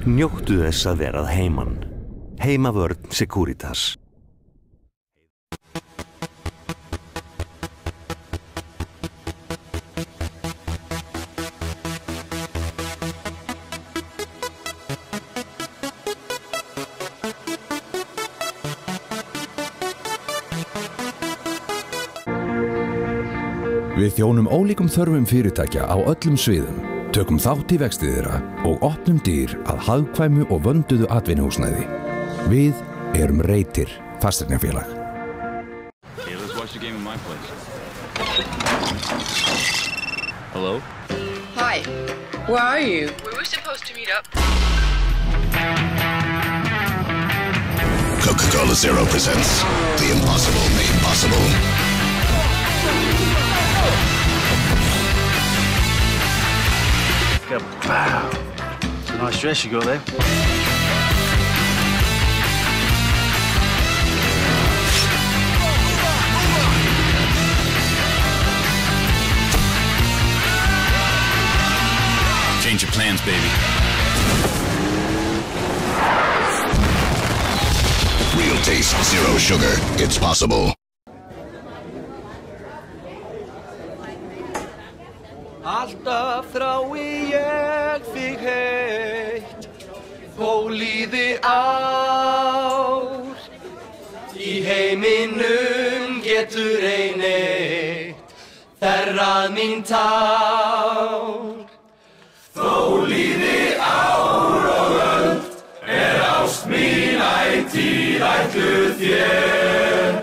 [SPEAKER 6] Njóttu þess að vera að heiman. Heimavörn Securitas. Við þjónum ólíkum þörfum fyrirtækja á öllum sviðum, tökum þátt í vexti þeirra og opnum dyr að hagkvæmu og vönduðu atvinnuhúsnæði. Við erum Reytir fasteignafélag.
[SPEAKER 7] Okay, let's watch the game in my place. Hello?
[SPEAKER 8] Hi. Where are you? We were supposed to meet up.
[SPEAKER 9] Coca-Cola Zero presents The Impossible Made Possible.
[SPEAKER 3] Wow. Nice dress you got there.
[SPEAKER 9] Change your plans, baby. Real taste, zero sugar. It's possible.
[SPEAKER 10] Alltaf þrái ég þig heitt, þó líði ár. Í heiminum getur ein eitt þerrað mín tár. Þó líði ár og öld, ást mín ætíð ætluð þér.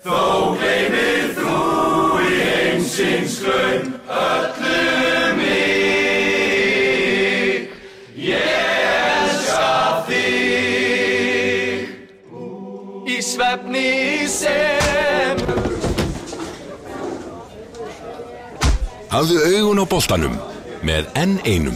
[SPEAKER 10] Þó gleymir þú í heimsins glaum öllu mig. Ég elska þig í svefni sem.
[SPEAKER 11] Hafðu augun á boltanum með N1.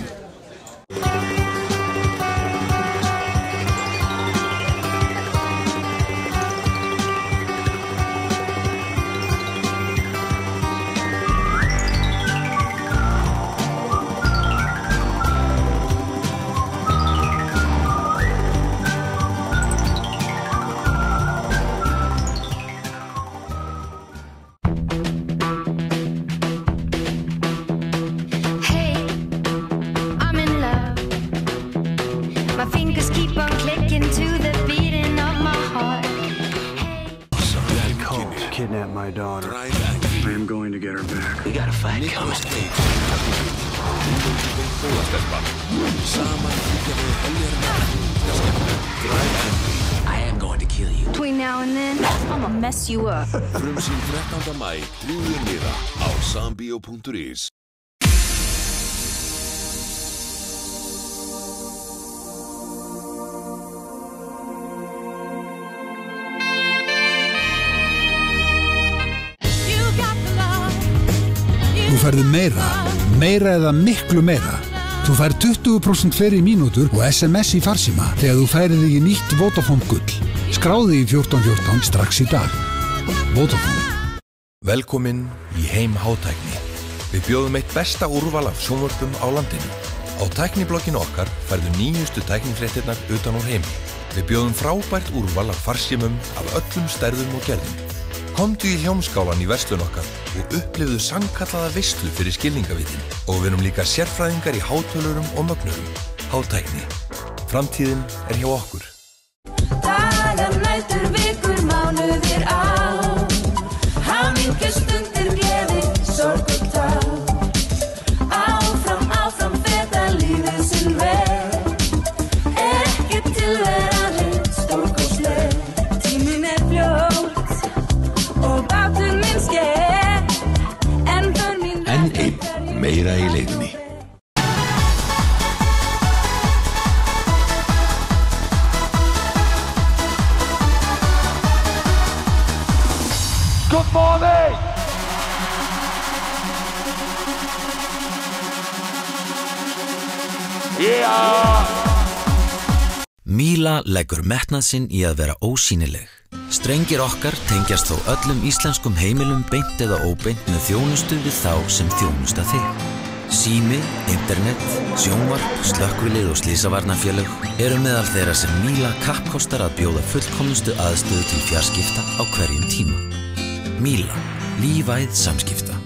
[SPEAKER 12] Kidnapped my daughter. I am going to get her back.
[SPEAKER 10] We got a fight coming. I am going to kill you.
[SPEAKER 13] Between now and then, I'm gonna mess you up.
[SPEAKER 11] Frumsýnd 13. maí, 3 miða á sambio.is.
[SPEAKER 14] Þú færðu meira eða miklu meira. Þú fær 20% fleiri mínútur og SMS í farsíma þegar þú færið þig í nýtt Vodafone Gull. Skráðu í 1414 strax í dag. Vodafone.
[SPEAKER 6] Velkomin í heim hátækni. Við bjóðum eitt besta úrval af sjónvörpum á landinu. Á tækniblogginu okkar færðu nýjustu tæknifréttirnar utan úr heimi. Við bjóðum frábært úrval af farsímum af öllum stærðum og gerðum. Komdu í hljómskálan í verslun okkar og upplifðu sannkallaða veislu fyrir skilningavitin. Og við erum líka sérfræðingar í hátölurum og mögnurum. Hátækni. Framtíðin hjá okkur.
[SPEAKER 15] Dagar, nætur, vikur, mánuðir, ár. Hamingju stundir, gleði, sorg og tár. Áfram, áfram, feta lífið sinn veg. Ekki tilveran stórkostleg. Tíminn fljót.
[SPEAKER 11] N1, meira í leiðinni.
[SPEAKER 10] Good morning! Yeah!
[SPEAKER 5] Míla leggur metnað sinn í að vera ósýnileg. Strengir okkar tengjast þó öllum íslenskum heimilum beint eða óbeint með þjónustu við þá sem þjónusta þig. Sími, internet, sjónvarp, slökkvilið og slysavarnarfélög eru meðal þeirra sem Míla kappkostar að bjóða fullkomnustu aðstöðu til fjarskipta á hverjum tíma. Míla, lífæð samskipta.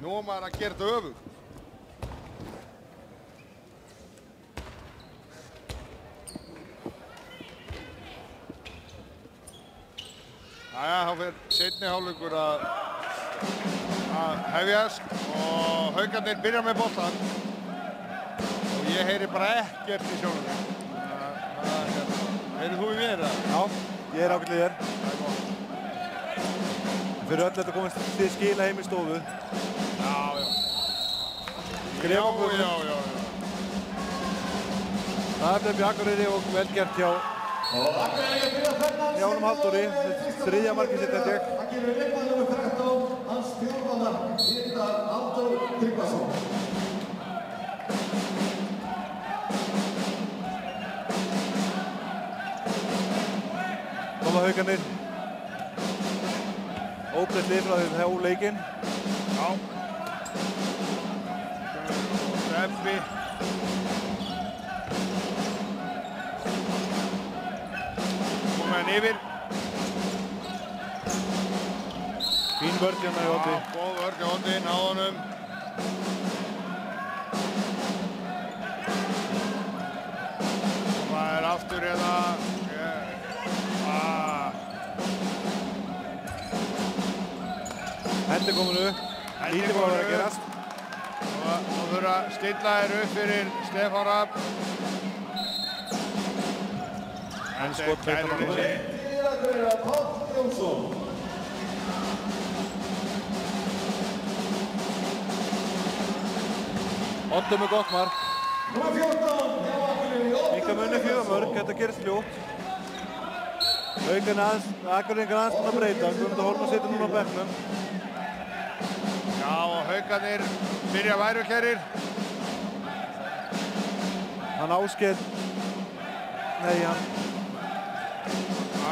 [SPEAKER 2] Nú er maður að gera þetta öfugt. Jæja, þá fer seinni hálfleikur að hefjast og Haukarnir byrja með boltann og ég heyri bara ekkert í sjónum. Heyrið þú í mér eða?
[SPEAKER 3] Já, ég er ágætlega þér.
[SPEAKER 2] Það er gott.
[SPEAKER 3] Fyrir öll þetta komast þið skila heim í stofu.
[SPEAKER 2] Já.
[SPEAKER 3] Það er Bjarni Akureyri og vel gert hjá Jánum Halldóri. Þriðja markið sitt held ég.
[SPEAKER 1] Það gefur leikmaður nummer 13, hans fjórða hittar Halldór Tryggvason.
[SPEAKER 3] Koma Haukarnir. Óbreytt lið frá þeim hjá leikinn.
[SPEAKER 2] Já. Steppi. Komið hann yfir.
[SPEAKER 3] Fín vörð hérna í Oddi.
[SPEAKER 2] Já, góð vörð í Oddi, náðu honum. Það er aftur hérna.
[SPEAKER 3] Hendi komin upp. Lítið bara að vera að gerast.
[SPEAKER 2] Og þurfa að stilla þér upp fyrir Stefán Rapp.
[SPEAKER 3] En skott beint á mann. Oddi með gott mark. Mikka munni 4 mörk, þetta gerist fljótt. Akureyringar aðeins búin að breyta, Guðmundur Hólmar situr núna á bekknum.
[SPEAKER 2] Já, og Haukarnir byrja værukærir.
[SPEAKER 3] Hann Ásgeir, nei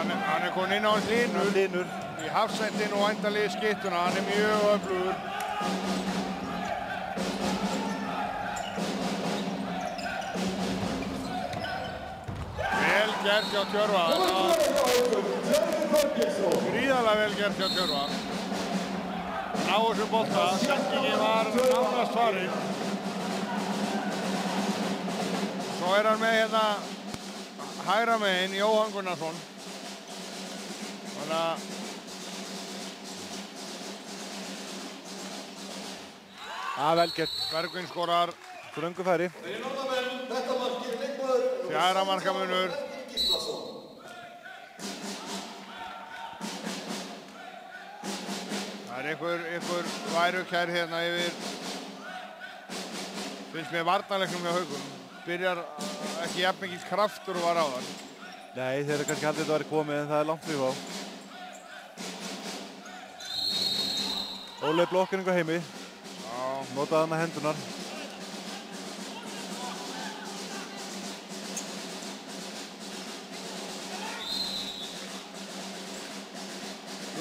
[SPEAKER 2] hann er komin inn á hans Linur í hafsendin og endalið skyttuna, hann er mjög öflugur. Vel gert hjá Tjörva. Gríðarlega vel gert hjá Tjörva. Ná þessum bolta, sendingin var nánast farin. Svo er hann með hérna hægra megin, Jóhann Gunnarsson. Þannig að
[SPEAKER 3] vel gert.
[SPEAKER 2] Bergvin skorar.
[SPEAKER 3] Þröngu færi.
[SPEAKER 2] Fjara markamunur. Það er einhver værukær hérna yfir. Finnst mér varnarleiknum hjá Haukum. Byrjar ekki jafn mikill kraftur og var áðan.
[SPEAKER 3] Nei, þeir eru kannski haldið þetta að vera komið en það er langt fyrir þá. Óli blokkinningu heimi.
[SPEAKER 2] Já.
[SPEAKER 3] Notaði hann með hendunar.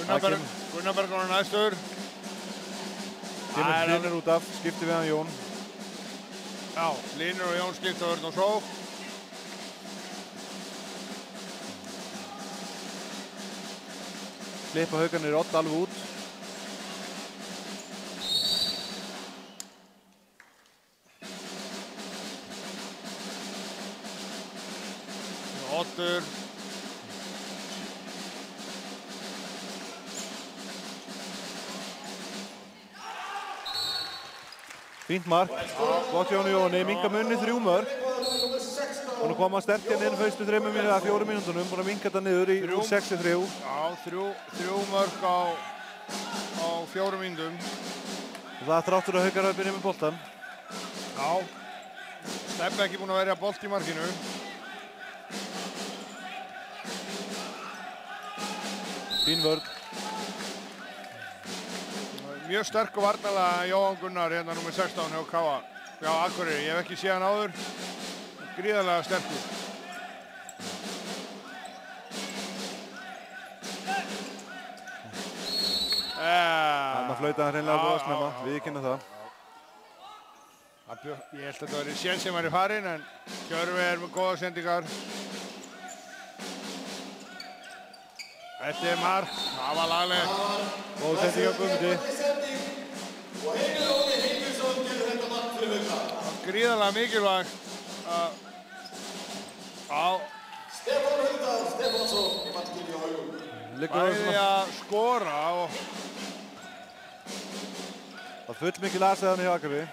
[SPEAKER 2] Gunnarberg er næstur.
[SPEAKER 3] Kemur Linur út af, skipti við hann Jón.
[SPEAKER 2] Já, Linur og Jón skipta vörn og sók.
[SPEAKER 3] Klippa Haukarnir Odd alveg út.
[SPEAKER 2] Oddur.
[SPEAKER 3] Fínt mark, gott hjá Jóni, minka munni 3 mörk. Búinn að koma sterkt inn fyrstu 3 mínútur eða 4 mínútunum, búinn að minnka þetta niður í 6-3.
[SPEAKER 2] Já, þrjú mörk á 4 mínútum.
[SPEAKER 3] Og það þráttur að Haukar hafi byrjað með boltann.
[SPEAKER 2] Já, Stebbi ekki búinn að verja bolt í markinu.
[SPEAKER 3] Fín vörn.
[SPEAKER 2] Mjög sterkur varnarlega Jóhann Gunnar hérna nr. 16 hjá Káa. Já, Akureyri, ég hef ekki séð hann áður. Gríðarlega sterkur.
[SPEAKER 3] Þannig að flauta hann hreinlega búið að snemma, við kynna það.
[SPEAKER 2] Ég held að þetta verið séns sem væri farinn, en Hjörvi er með góða sendingar. Þetta er mark, það var laglegt.
[SPEAKER 3] Góð sending á Guðmundi.
[SPEAKER 1] Og Heimir Óli Heimisson gerði þetta mark fyrir Hauka.
[SPEAKER 2] Gríðarlega mikilvægt á
[SPEAKER 1] Stefán Haugdal Stefánsson í markinu á Haugum.
[SPEAKER 2] Bæði að skora og
[SPEAKER 3] það full mikil aðsæðan hjá Akureyri.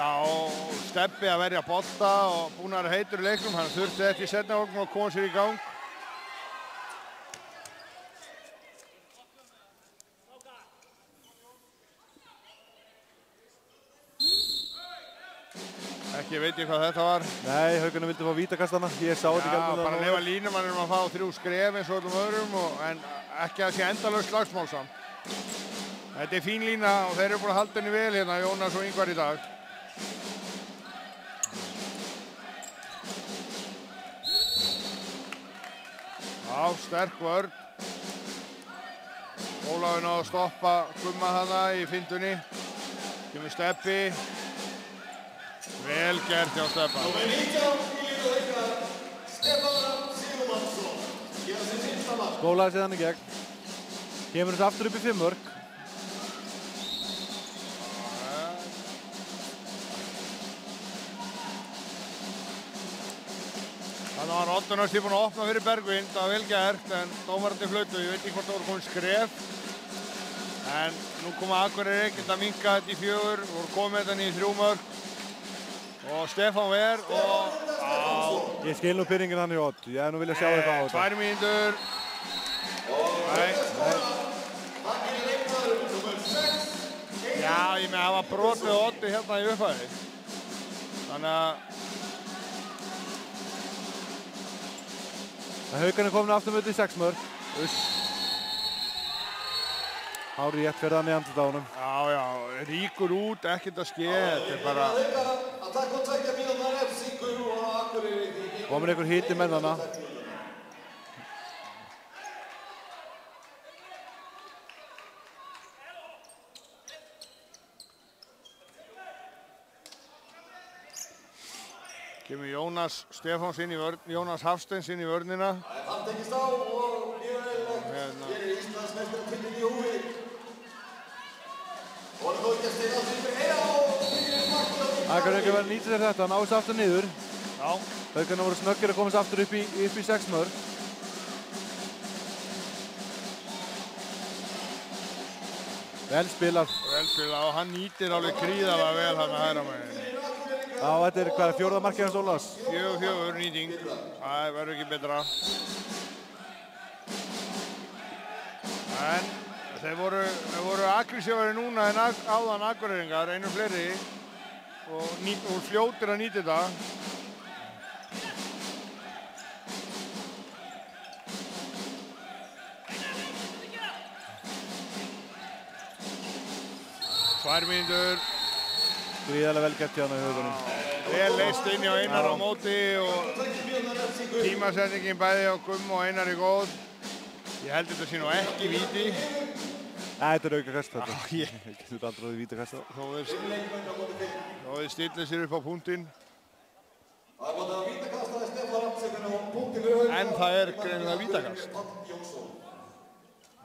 [SPEAKER 2] Já, Stebbi að verja bolta og búinn að vera heitur í leiknum. Hann þurfti þetta í seinni hálfleik og koma sér í gang. Ekki veit ég hvað þetta var.
[SPEAKER 3] Nei, Haukarnir vildi fá vítakastana. Ég sá þetta ekki alveg.
[SPEAKER 2] Já, bara lefa línumannum að fá 3 skref eins og öllum öðrum, en ekki að sé endalaust slagsmál samt. Þetta er fín lína og þeir eru búin að halda henni vel hérna, Jónas og Ingvar í dag. Já, sterk vörn. Ólafur náði að stoppa Gumma þarna í findunni. Kemur Stebbi. Vel gert hjá Stebba.
[SPEAKER 1] Númer 19 í liði Haukar, Stefán Sigurmannsson. Gera sér fyrsta mark.
[SPEAKER 3] Skólaði sér hann í gegn. Kemur þessu aftur upp í 5 mörk.
[SPEAKER 2] Þannig var Oddunars búinn að opna fyrir Bergvin, það var vel gert, en dómarandi flautu, ég veit ekki hvort það voru komið skref. En nú koma Akureyri ekkert að minnka þetta í 4, voru komið þetta niður í 3 mörk. Og Stefán Ver og
[SPEAKER 3] Ég skil nú pyrringin hann í Odd, ég hef nú viljað sjá eitthvað á þetta.
[SPEAKER 2] 2 mínútur. Nei. Já, ég með að hafa brotið Oddi hérna í upphæði. Þannig að
[SPEAKER 3] Haukarnir komin aftur með þetta í 6 mörk. Hári rétt fyrir það með andlut á honum.
[SPEAKER 2] Já, ríkur út, ekkert að ske, þetta er bara...
[SPEAKER 1] Að taka og tveggja mínútur refsingu og Akureyri.
[SPEAKER 3] Komin einhver hiti með hana.
[SPEAKER 2] Kemur Jónas Stefáns inn í vörn, Jónas Hafsteins inn í vörnina.
[SPEAKER 1] Hann tekist á og mjög vel gerir Íslandsmeistaratitilinn í húfi. Og hann þó ekki að stila því með og fyrir markið.
[SPEAKER 3] Akureyri verður að nýta sér þetta, hann náðist aftur niður.
[SPEAKER 2] Já.
[SPEAKER 3] Haukarnir voru snöggir að komast aftur upp í 6 mörk. Vel spilað.
[SPEAKER 2] Vel spilað og hann nýtir alveg gríðarlega vel hann að hæra meginn.
[SPEAKER 3] Já, þetta er hvað, 4. markið hans Ólafs?
[SPEAKER 2] 4 nýting. Það verður ekki betra. En þeir voru aggressívari núna en áðan Akureyringar, einu fleiri. Og fljótir að nýta þetta. Tvær mínútur.
[SPEAKER 3] Gríðarlega vel gert hjá hann í Haukunum.
[SPEAKER 2] Vel leist inn hjá Einar á móti og tímasendingin bæði á Gumm og Einar í góð. Ég held þetta sé nú ekki víti.
[SPEAKER 3] Nei, þetta er aukakast þetta. Ég getur aldrei að vítakast það.
[SPEAKER 2] Þó þeir stillir sér upp á punktinn. En það er greinilega vítakast.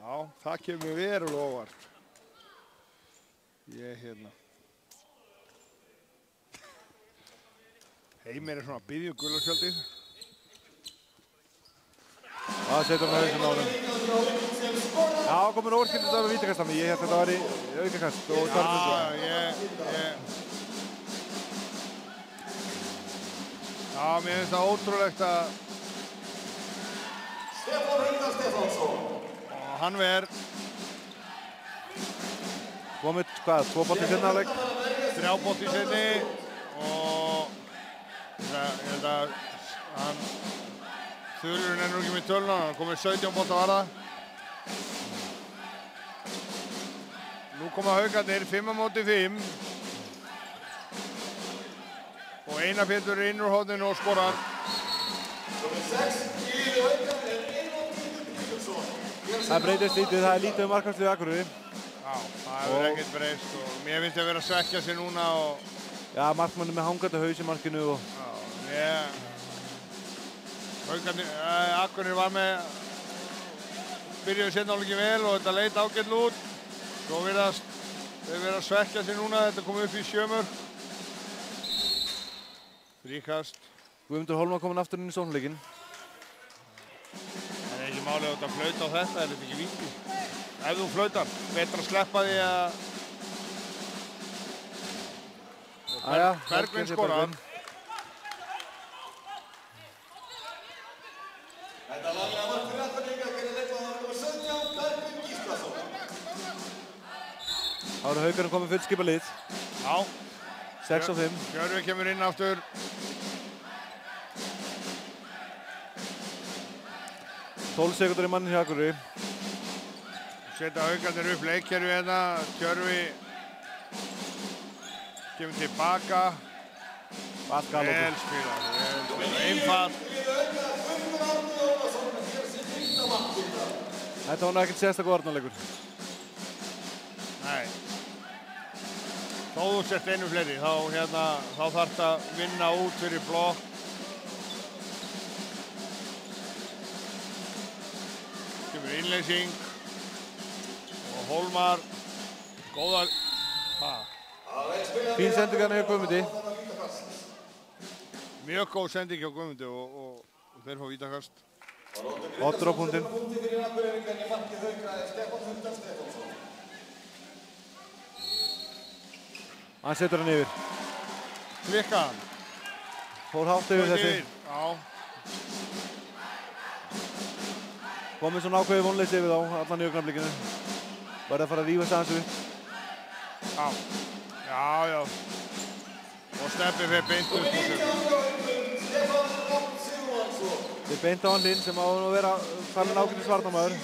[SPEAKER 2] Já, það kemur verulega óvart. Heimir er svona að biðja gullarskjöldið.
[SPEAKER 3] Það setur hann hausinn á honum. Já, komin óverkinn þetta var vítakast af mig. Ég held að þetta var í aukakast og
[SPEAKER 2] Já, mér finnst það ótrúlegt að
[SPEAKER 1] Stefán Rúnar Stefánsson.
[SPEAKER 2] Og hann verð
[SPEAKER 3] komið, hvað, 2 bolti í seinni hálfleik?
[SPEAKER 2] 3 bolti í seinni og ég held að hann Þulurinn nú ekki með töluna, hann komið 17 bolta varða. Nú koma Haukarnir 5-5 og Einar Pétur inn úr horninu og skorar.
[SPEAKER 3] Það breytist lítið, það lítið markvarslu í Akureyri.
[SPEAKER 2] Já, það hefur ekkert breyst og mér finnst að vera að svekkja sig núna og...
[SPEAKER 3] Já, markmann með hangandi haus í markinu og...
[SPEAKER 2] Já, Akureyri var með... Byrjuðu seinni hálfleikinn vel og þetta leit ágætlega út. Svo virðast þau vera að svekkja sig núna, þetta kom upp í 7 mörk. Fríkast.
[SPEAKER 3] Guðmundur Hólmar kominn aftur inn í sóknarleikinn.
[SPEAKER 2] Það er ekki málið að flauta á þetta, er þetta ekki víti? Ef þú flautar, betra að sleppa því að... Bergvin skorar.
[SPEAKER 1] Þetta laglega mark fyrir Akureyringa gerði leikmaður nummer 17, Bergvin Gíslason.
[SPEAKER 3] Þá eru Haukarnir komið fullskipa lið.
[SPEAKER 2] Já.
[SPEAKER 3] 6-5.
[SPEAKER 2] Hjörvi kemur inn aftur.
[SPEAKER 3] 12 sekúndur í mannin hjá Akureyri.
[SPEAKER 2] Setja Haukarnir upp leikkerfi hérna. Hjörvi kemur tilbaka. Vel spilað. Einfalt.
[SPEAKER 3] Þetta var ekkert sérstaklega varnarleikur.
[SPEAKER 2] Nei. Þó þú sért einu fleiri, þá þarf að vinna út fyrir blokk. Kemur innleysing og Hólmar, góðar...
[SPEAKER 3] Fín sending hérna hjá Guðmundi.
[SPEAKER 2] Mjög góð sending hjá Guðmundi og þeir fá vítakast.
[SPEAKER 3] Oddur á punktinn. Hann setur hann yfir.
[SPEAKER 2] Klikka hann.
[SPEAKER 3] Fór hátt yfir þessi.
[SPEAKER 2] Já.
[SPEAKER 3] Komið svona ákveðið vonleysi yfir þá, allan í augnablikinu. Verði að fara að rífast aðeins upp.
[SPEAKER 2] Já. Já. Og Steppi fyrir beint upp á sig.
[SPEAKER 3] Þið beint á hann inn sem á hann að vera farin ákveðið svarnamaður.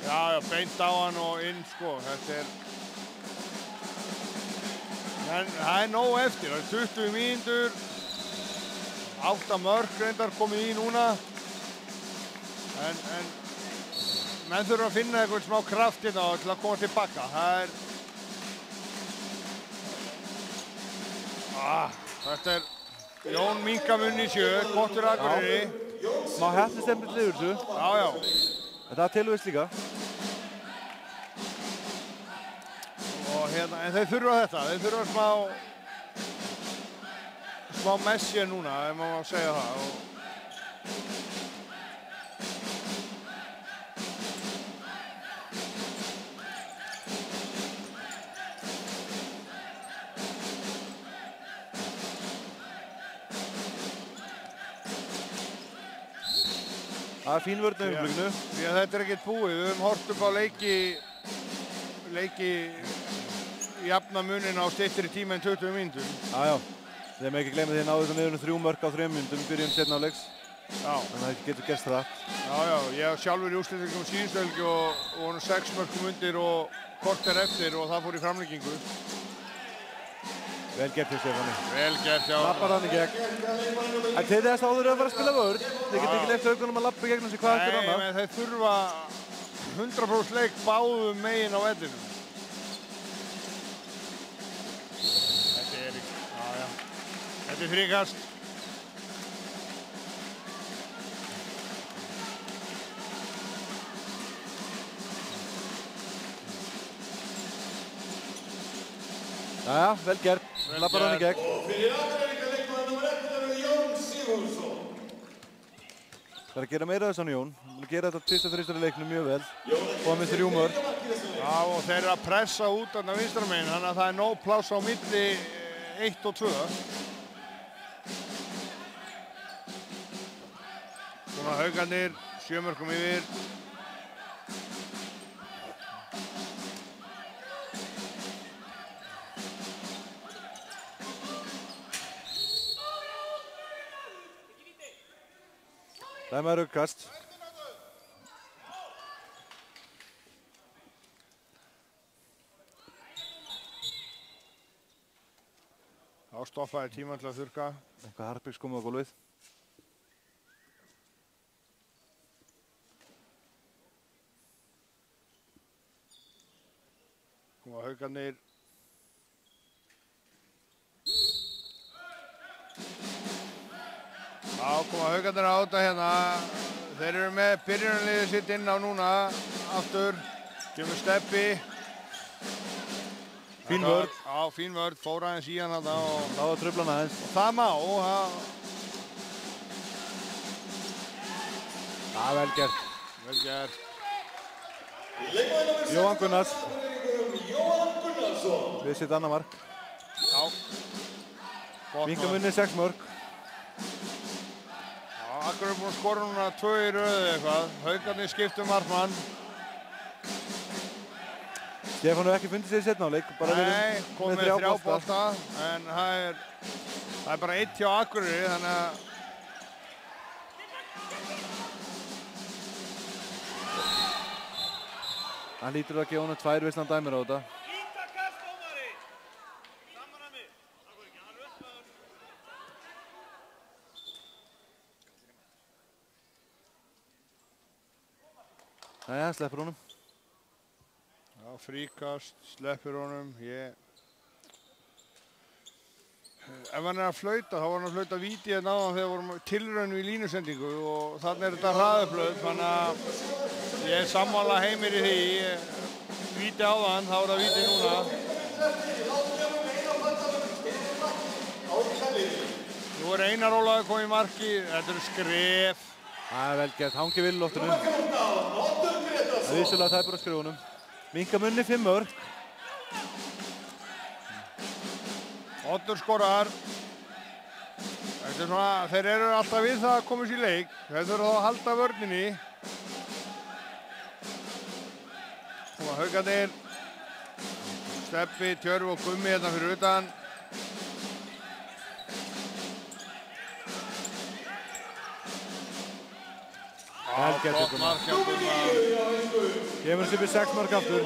[SPEAKER 2] Já, beint á hann og inn sko. Þetta er... En það er nóg eftir, það er 20 mínútur. 8 mörk reyndar komið í núna. En menn þurfa að finna eitthvað smá kraft hérna til að koma tilbaka. Það er... Þetta er Jón Minkamunni 7, gott fyrir Akureyri.
[SPEAKER 3] Má heppnistempill yfir þessu.
[SPEAKER 2] Já.
[SPEAKER 3] Þetta er tilvist líka.
[SPEAKER 2] Og hérna, en þeir þurfa þetta. Þeir þurfa smá messi núna, ef maður má segja það.
[SPEAKER 3] Það er fín vörn í augnablikinu.
[SPEAKER 2] Því að þetta er ekkert búið. Við höfum hort upp á leiki jafna munin á styttri tíma en 20 mínútur.
[SPEAKER 3] Já. Þeir með ekki gleyma því að náðu þetta niður 3 mörk á 3 mínútum byrjun seinna hálfleiks.
[SPEAKER 2] Já.
[SPEAKER 3] Þannig að það getur gerst það.
[SPEAKER 2] Já. Ég hef sjálfur í úrslitaleiknum síðustu helgi og voru 6 mörkum undir og korter eftir og það fór í framlengingu.
[SPEAKER 3] Vel gert hjá Stefáni.
[SPEAKER 2] Vel gert, já.
[SPEAKER 3] Lappar hann í gegn. En til þess áður að fara að spila vörn. Þeir geta ekki leyft Haukunum að lappa í gegnum sig hvað eftir annað.
[SPEAKER 2] Nei, menn þeir þurfa 100% leik báðum megin á vellinum. Þetta er ekki, já. Þetta er þríkast.
[SPEAKER 3] Já, vel gert. Lappar hann í gegn.
[SPEAKER 1] Og fyrir Akureyringa leikmaður nummer 1 er Jón Sigurðsson.
[SPEAKER 3] Það er að gera meira þess að Jón. Það er að gera þetta 2-3 í leiknum mjög vel. Komið 3 mörk.
[SPEAKER 2] Já, og þeir eru að pressa út þarna vinstra megin, þannig að það er nóg pláss á milli 1 og 2. Núna Haukarnir 7 mörkum yfir.
[SPEAKER 3] Dæmaður aukkast.
[SPEAKER 2] Þá stoppaði tímann til að þurrka.
[SPEAKER 3] Eitthvað Harpiks komið á gólfið.
[SPEAKER 2] Koma Haukarnir. Já, koma Haukarnir á þetta hérna. Þeir eru með byrjunarliðið sitt inn á núna. Aftur. Kemur Steppi.
[SPEAKER 3] Fín vörn.
[SPEAKER 2] Já, fín vörn. Fór aðeins í hann þarna og...
[SPEAKER 3] Það var truflan aðeins.
[SPEAKER 2] Og það má.
[SPEAKER 3] Það er vel gert.
[SPEAKER 2] Vel gert.
[SPEAKER 3] Jóhann Gunnars. Við sitt annað mark.
[SPEAKER 2] Já.
[SPEAKER 3] Minkamunni 6 mörk.
[SPEAKER 2] Já, Akureyri er búinn að skora núna 2 í röðu eitthvað. Haukarnir skiptu markmann.
[SPEAKER 3] Stefán hefur ekki fundið sig í seinna áleik.
[SPEAKER 2] Nei, kom með 3 bolta. En það er bara 1 hjá Akureyri, þannig að...
[SPEAKER 3] Hann lítur að gefa honum 2 visslan dæmir á þetta. Jæja, sleppur honum.
[SPEAKER 2] Já, fríkast, sleppur honum. Ef hann að flauta, þá var hann að flauta víti hérna áðan þegar vorum tilraun í línusendingu og þannig er þetta hraðuflaut, þannig að ég er sammála Heimir í því. Víti áðan, þá er það víti núna. Nú er Einar Ólafur komið í marki, þetta eru skref.
[SPEAKER 3] Það er vel gert, hangi vill loftinu. Það er vissulega tæpur á skrifunum. Minkamunni 5 mörk.
[SPEAKER 2] Oddur skorar. Þetta er svona, þeir eru alltaf við það að komast í leik. Þeir þurfa þá að halda vörninni. Koma Haukarnir. Steppi, Tjörfi og Gummi hérna fyrir utan.
[SPEAKER 3] Vel gert
[SPEAKER 2] gott mark hjá Gumma.
[SPEAKER 3] Kemur sér við 6 mörk aftur.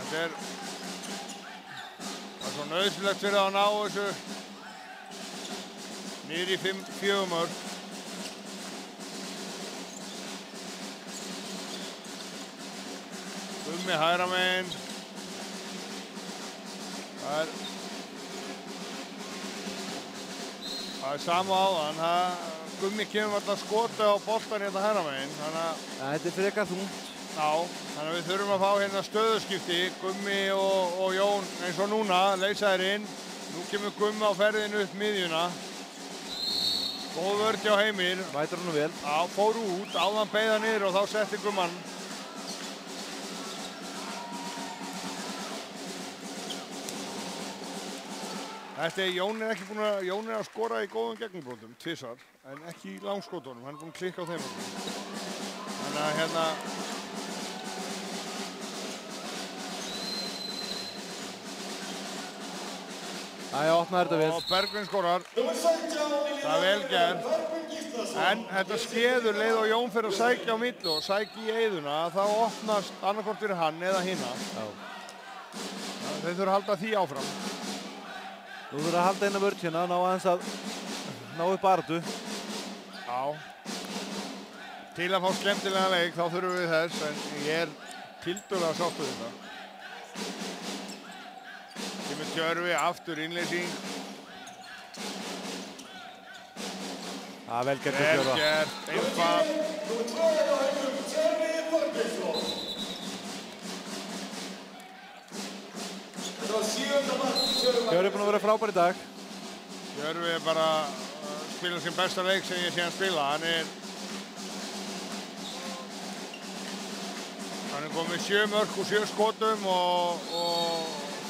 [SPEAKER 2] Þetta er svo nauðsynlegt fyrir að ná þessu niður í 4 mörk. Gummi hægra megin. Það er sama áðan. Gummi kemur alltaf skoti á boltan hérna hægra megin.
[SPEAKER 3] Þetta er frekar þungt.
[SPEAKER 2] Já, þannig að við þurfum að fá hérna stöðuskipti. Gummi og Jón eins og núna, leysa þær inn. Nú kemur Gummi á ferðinu upp miðjuna. Góð vörn hjá Heimir.
[SPEAKER 3] Mætir hann vel.
[SPEAKER 2] Já, fór út, áðan beigða niður og þá setti Gumman. Jón er ekki búinn að, Jón er að skora í góðum gegnumbrottum, tvisvar, en ekki í langskotunum, hann er búinn að klikka á þeim. Þannig að hérna...
[SPEAKER 3] Æja, opnaði þetta vel.
[SPEAKER 2] Og Bergvin skorar. Það er vel gert. En þetta skeður leið og Jón fyrir að sækja á milli og sækja í eyðuna, þá opnast annarkvort fyrir hann eða hinna. Þeir þurfa að halda því áfram.
[SPEAKER 3] Þú þurfa að halda eina vörn hérna, ná aðeins að ná upp barðu.
[SPEAKER 2] Já. Til að fá skemmtilega leik þá þurfum við þess, en ég er tildulega sáttur þetta. Kemur Tjörfi, aftur innleysing.
[SPEAKER 3] Það er vel gert að Tjörfa.
[SPEAKER 2] Vel gert, einfalt.
[SPEAKER 3] Tjörfi er búinn að vera frábær í dag.
[SPEAKER 2] Tjörfi er bara að spila sin besta leik sem ég sé hann spila. Hann er komið 7 mörk úr 7 skotum og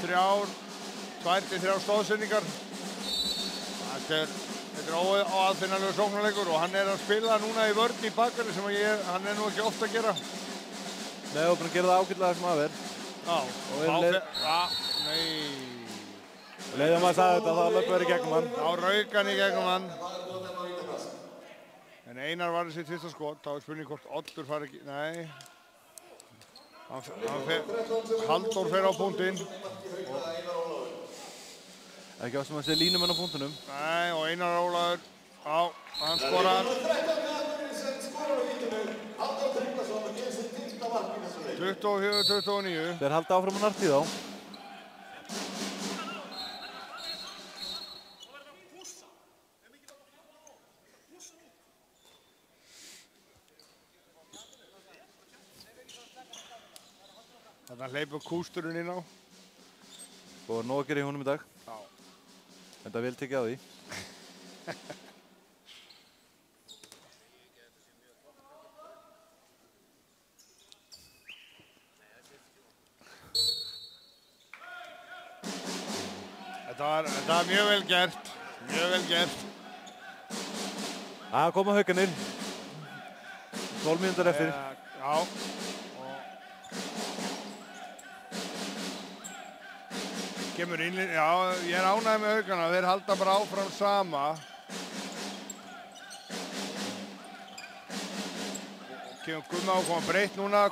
[SPEAKER 2] 2 til 3 stóðsendingar. Þetta er Þetta óaðfinnanlegur sóknarleikur og hann að spila núna í vörn í bakverði sem hann nú ekki ofta að gera.
[SPEAKER 3] Nei, og búinn að gera það ágætlega sem að vera.
[SPEAKER 2] Já,
[SPEAKER 3] Leiðum að sagði þetta, þá löpur í gegnum hann.
[SPEAKER 2] Þá rauk hann í gegnum hann. En Einar var þessi fyrsta skot, þá spurning hvort Oddur fari ekki, nei. Halldór fer á punktinn.
[SPEAKER 3] Ekki ástum að sé línumenn á punktunum.
[SPEAKER 2] Nei, og Einar Ólafur, já, hann skorar. 24-29.
[SPEAKER 3] Þeir halda áfram að nartið á.
[SPEAKER 2] Þarna hleypur kústurinn inn á.
[SPEAKER 3] Og var nóg að gera í honum í dag.
[SPEAKER 2] Já.
[SPEAKER 3] Þetta vel tekið á því.
[SPEAKER 2] Þetta var mjög vel gert. Mjög vel gert.
[SPEAKER 3] Það koma Haukarnir. 12 mínútur eftir.
[SPEAKER 2] Já. Kemur innlýn, já, ég ánægður með Haukana, þeir halda bara áfram sama. Kemur Gumma á, koma breytt núna.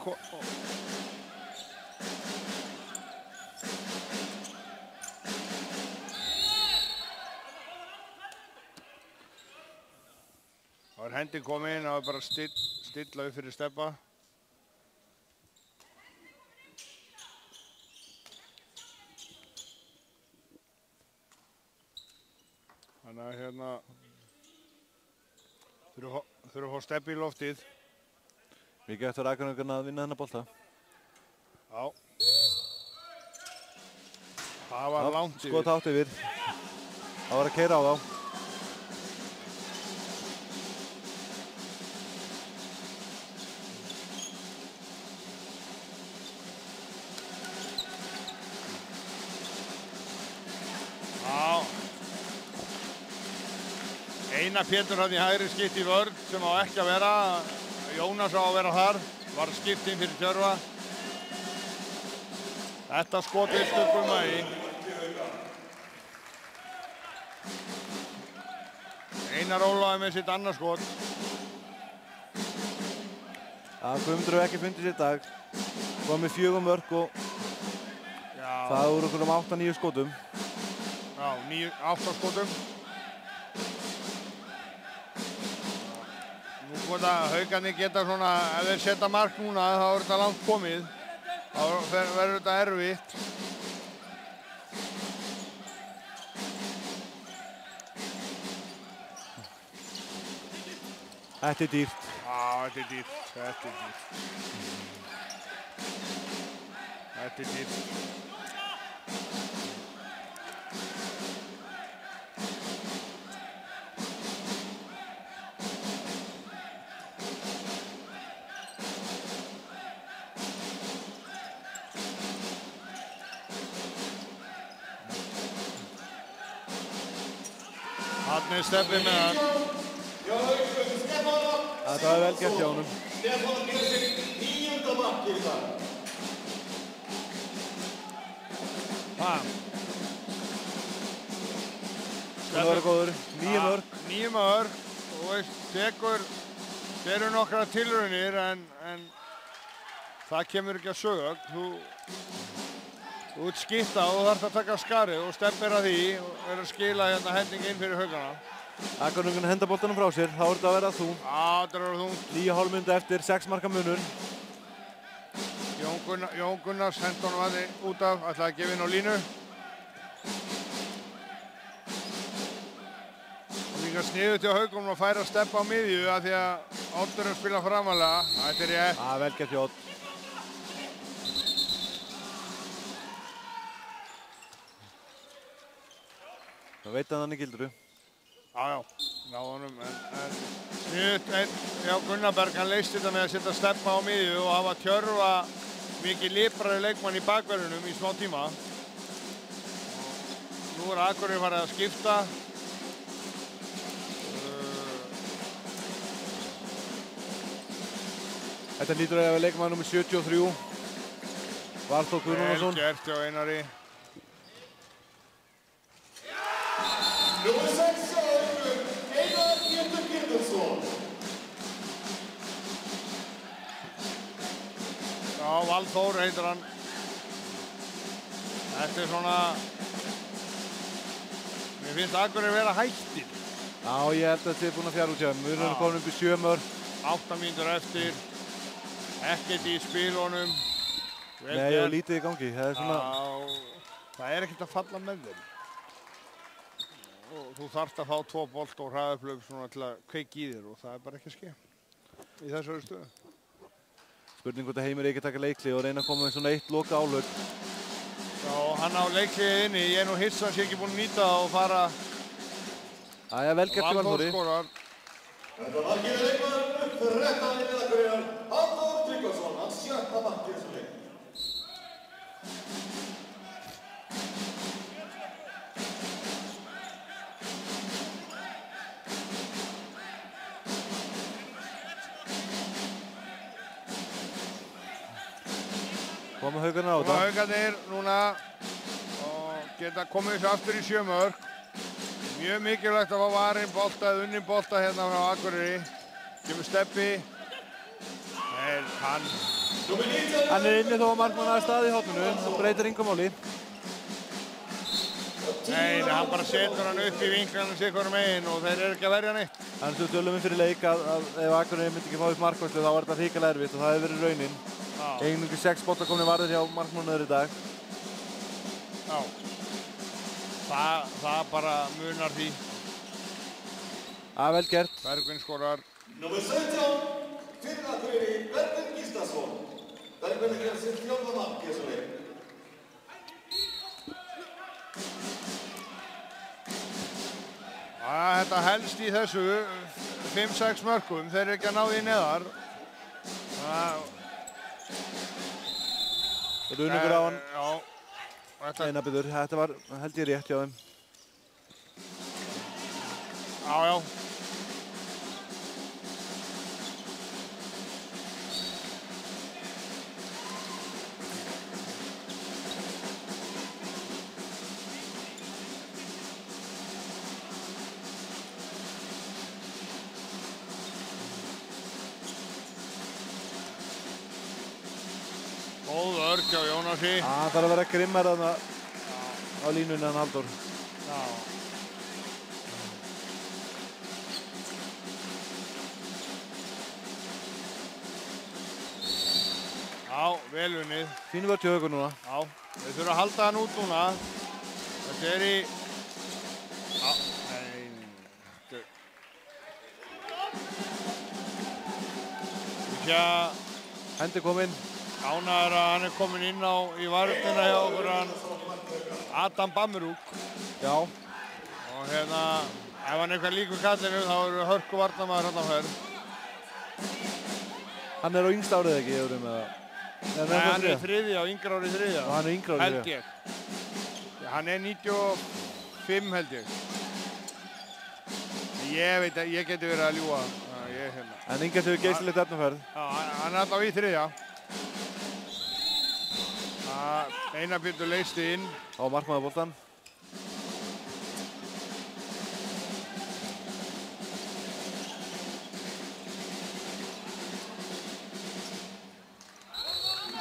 [SPEAKER 2] Það var hendi komið inn, það var bara stilla upp fyrir Stebba. Þannig að hérna þurfum að fá Stebbi í loftið.
[SPEAKER 3] Mikið eftir Akureyringarna að vinna þennan bolta.
[SPEAKER 2] Já. Það var langt yfir.
[SPEAKER 3] Skot hátt yfir. Það var að keyra á þá.
[SPEAKER 2] Einar Pétur hann í hægri skipt í vörn sem á ekki að vera. Jónas á að vera þar. Var skipt inn fyrir Tjörva. Þetta skot viltu Gumma í. Einar Ólafur með sitt annað skot.
[SPEAKER 3] Guðmundur hefur ekki fundið sér í dag. Komið 4 mörk og það voru okkur 8-9 skotum.
[SPEAKER 2] Já, 8 skotum. Haukarnir geta svona, ef þeir setja mark núna þá er þetta langt komið. Þá verður þetta erfitt.
[SPEAKER 3] Þetta er dýrt.
[SPEAKER 2] Já, þetta er dýrt. Þetta er dýrt. Þannig Stebbi með hann.
[SPEAKER 3] Þetta var vel gert hjá honum.
[SPEAKER 1] Stefán gerir sér 9. markið í dag.
[SPEAKER 3] Það var góður. 9 mörk.
[SPEAKER 2] 9 mörk. Þú veist, þeir eru nokkra tilraunir en það kemur ekki að sög. Þú ert skipta og þú þarft að taka skarið og Stebbi að því og er að skila hérna hending inn fyrir Haukana.
[SPEAKER 3] Akureyringarnir henda boltanum frá sér, þá er þetta að vera þú.
[SPEAKER 2] Já, þetta er að vera þú.
[SPEAKER 3] 9,5 mínútur eftir, 6 marka munur.
[SPEAKER 2] Jón Gunnars henda honum aðri út af, ætlaði að gefa inn á línu. Og líka sniðugt hjá Haukunum að færa Stebba á miðju af því að Oddur spila framalega. Þetta er rétt.
[SPEAKER 3] Vel gert hjá Odd. Það veit að hann er gildru.
[SPEAKER 2] Já, náðu honum, en sniðugt já, Gunnar Berg, hann leysti þetta með að setja Stebba á miðju og hafa Tjörva mikið liprari leikmann í bakverðunum í smá tíma. Nú er Akureyri farið að skipta.
[SPEAKER 3] Þetta lítur að vera leikmaður nummer 73. Valþór Guðmundsson.
[SPEAKER 2] Vel gert hjá Einari.
[SPEAKER 1] Númer 6 á Haukum, Einar Pétur Gyrðarsson.
[SPEAKER 2] Já, Valþór heitir hann. Þetta svona... Mér finnst Akureyri vera hættir.
[SPEAKER 3] Já, ég held að þetta er búin að fjara út hjá þeim. Við erum komin upp í 7 mörk.
[SPEAKER 2] 8 mínútur eftir. Ekkert í spilunum.
[SPEAKER 3] Nei, og lítið í gangi. Það er svona...
[SPEAKER 2] Það er ekkert að falla með þeim. Og þú þarft að fá 2 bolt og hraðaupplöf svona til að kveikja í þér og það er bara ekki að ske í þessari stöðu.
[SPEAKER 3] Spurning hvort að Heimir ekki taka leikli og reyna að koma með svona 1 loka álög.
[SPEAKER 2] Já, hann á leiklið inni. Ég er nú hissa að sé ekki búinn að nýta það og fara...
[SPEAKER 3] Æja, vel gert í Valþóri.
[SPEAKER 1] Þetta var ekki leikmaður upp fyrir réttan í Akureyrar, Halldór Tryggvason, hans 7. mark í þessum leik.
[SPEAKER 3] Koma Haukarnir á þetta.
[SPEAKER 2] Koma Haukarnir núna og geta komið þessu aftur í 7 mörk. Mjög mikilvægt að fá varinn bolta eða unnin bolta hérna frá Akureyri. Kemur Steppi.
[SPEAKER 3] Hann er inni þó að markmann að staði í horninu. Það breytir engu máli.
[SPEAKER 2] Nei, hann bara setur hann upp í vinklarna sig hverjum megin og þeir eru ekki að verja neitt.
[SPEAKER 3] Þannig að tölum við fyrir leik að ef Akureyri myndi ekki fá upp markværslu þá var þetta hrikalega erfitt og það hefur verið raunin. Einungis 6 boltar komnir varðir hjá markmannur í dag.
[SPEAKER 2] Já. Það bara munar því.
[SPEAKER 3] Vel gert.
[SPEAKER 2] Bergvin skorar.
[SPEAKER 1] Númer 17, fyrir Akureyri, Bergvin Gíslason. Bergvin er sitt 4. mark í þessum leik.
[SPEAKER 2] Þetta helst í þessu 5-6 mörkum. Þeir eru ekki að ná því neðar.
[SPEAKER 3] Runingur á hann.
[SPEAKER 2] Já.
[SPEAKER 3] Einabiður, þetta var held ég rétt hjá þeim.
[SPEAKER 2] Já. Góð örg hjá Jónasi.
[SPEAKER 3] Það þarf að vera grimmar þarna á línunni en Halldór.
[SPEAKER 2] Já, vel unnið.
[SPEAKER 3] Fínu vörð hjá Haukum núna.
[SPEAKER 2] Já, þeir þurfa að halda hann út núna. Þetta er í...
[SPEAKER 3] Hendi kominn.
[SPEAKER 2] Ánægður að hann er kominn inn í varnina hjá okkur Adam Bammerúk.
[SPEAKER 3] Já.
[SPEAKER 2] Og hérna, ef hann eitthvað líkur kallinu þá eru hörku varnarmaður hann á ferð.
[SPEAKER 3] Hann er á yngsta árið ekki, ég verður með það.
[SPEAKER 2] Nei, hann er 3. á yngra árið 3.
[SPEAKER 3] Og hann er yngra árið 3.
[SPEAKER 2] Held ég. Hann er 95 held ég. Ég veit að ég geti verið að ljúga.
[SPEAKER 3] En Ingjart hefur geysilegt efnaferð.
[SPEAKER 2] Já, hann er alltaf í 3. Einar Pétur leysti inn.
[SPEAKER 3] Á markmaðurboltann.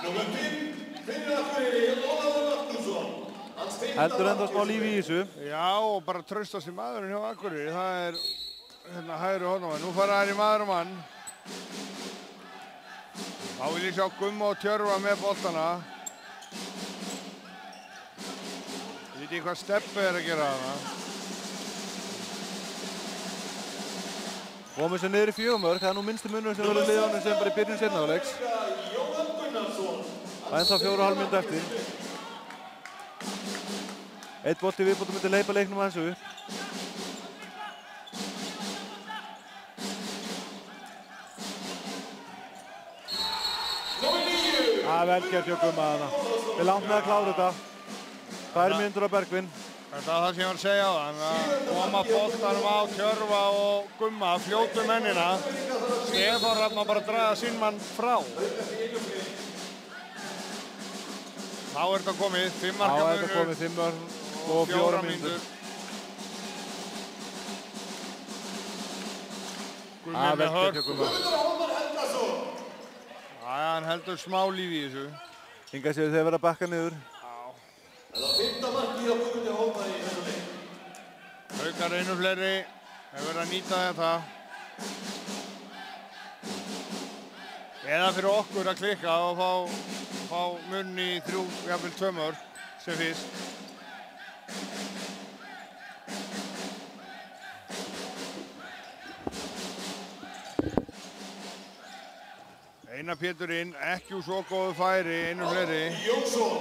[SPEAKER 1] Númer 5, fyrir Akureyri, Ólafur Magnússon.
[SPEAKER 3] Heldur enda smá lífi í þessu.
[SPEAKER 2] Já, og bara traustast í maðurinn hjá Akureyri. Það er hérna hægri hornamaður. Nú fara þær í maður og mann. Þá vil ég sjá Gumma og Tjörva með boltana. Ég veit ekki hvað Steppi er að gera þarna.
[SPEAKER 3] Komið sér niður í 4 mörk. Það er nú minnstu munur sem verður liðanum sem bara í byrjun seinna áleiks. Það er ennþá 4,5 mínútur eftir. 1 bolti viðbótum myndi leipa leiknum að þessu upp.
[SPEAKER 2] Númer 9.
[SPEAKER 3] Vel gert hjá Gumma þarna. Við langt með að klára þetta. 2 mínútur á Bergvin.
[SPEAKER 2] Þetta var það sem ég var að segja á þann, að koma boltanum á Tjörva og Gumma, fljótu mennina. Stefán Rafn bara að draga sinn mann frá. Þá er þetta komið, 5 marka munur.
[SPEAKER 3] Þá er þetta komið 5 marka og 4 mínútur.
[SPEAKER 2] Gummi með hörku. Hann heldur smá lífi í þessu.
[SPEAKER 3] Inga séu þeir verða að bakka niður.
[SPEAKER 1] Það var 5. markið á Guðmundi Hólmar í þessum leik.
[SPEAKER 2] Haukar einu fleiri, þeir verða að nýta þetta. Eða fyrir okkur að klikka og fá munn í 3, jafnvel 2 mörk sem fyrst. Einar Pétur inn, ekki úr svo góðu færi, einu fleiri.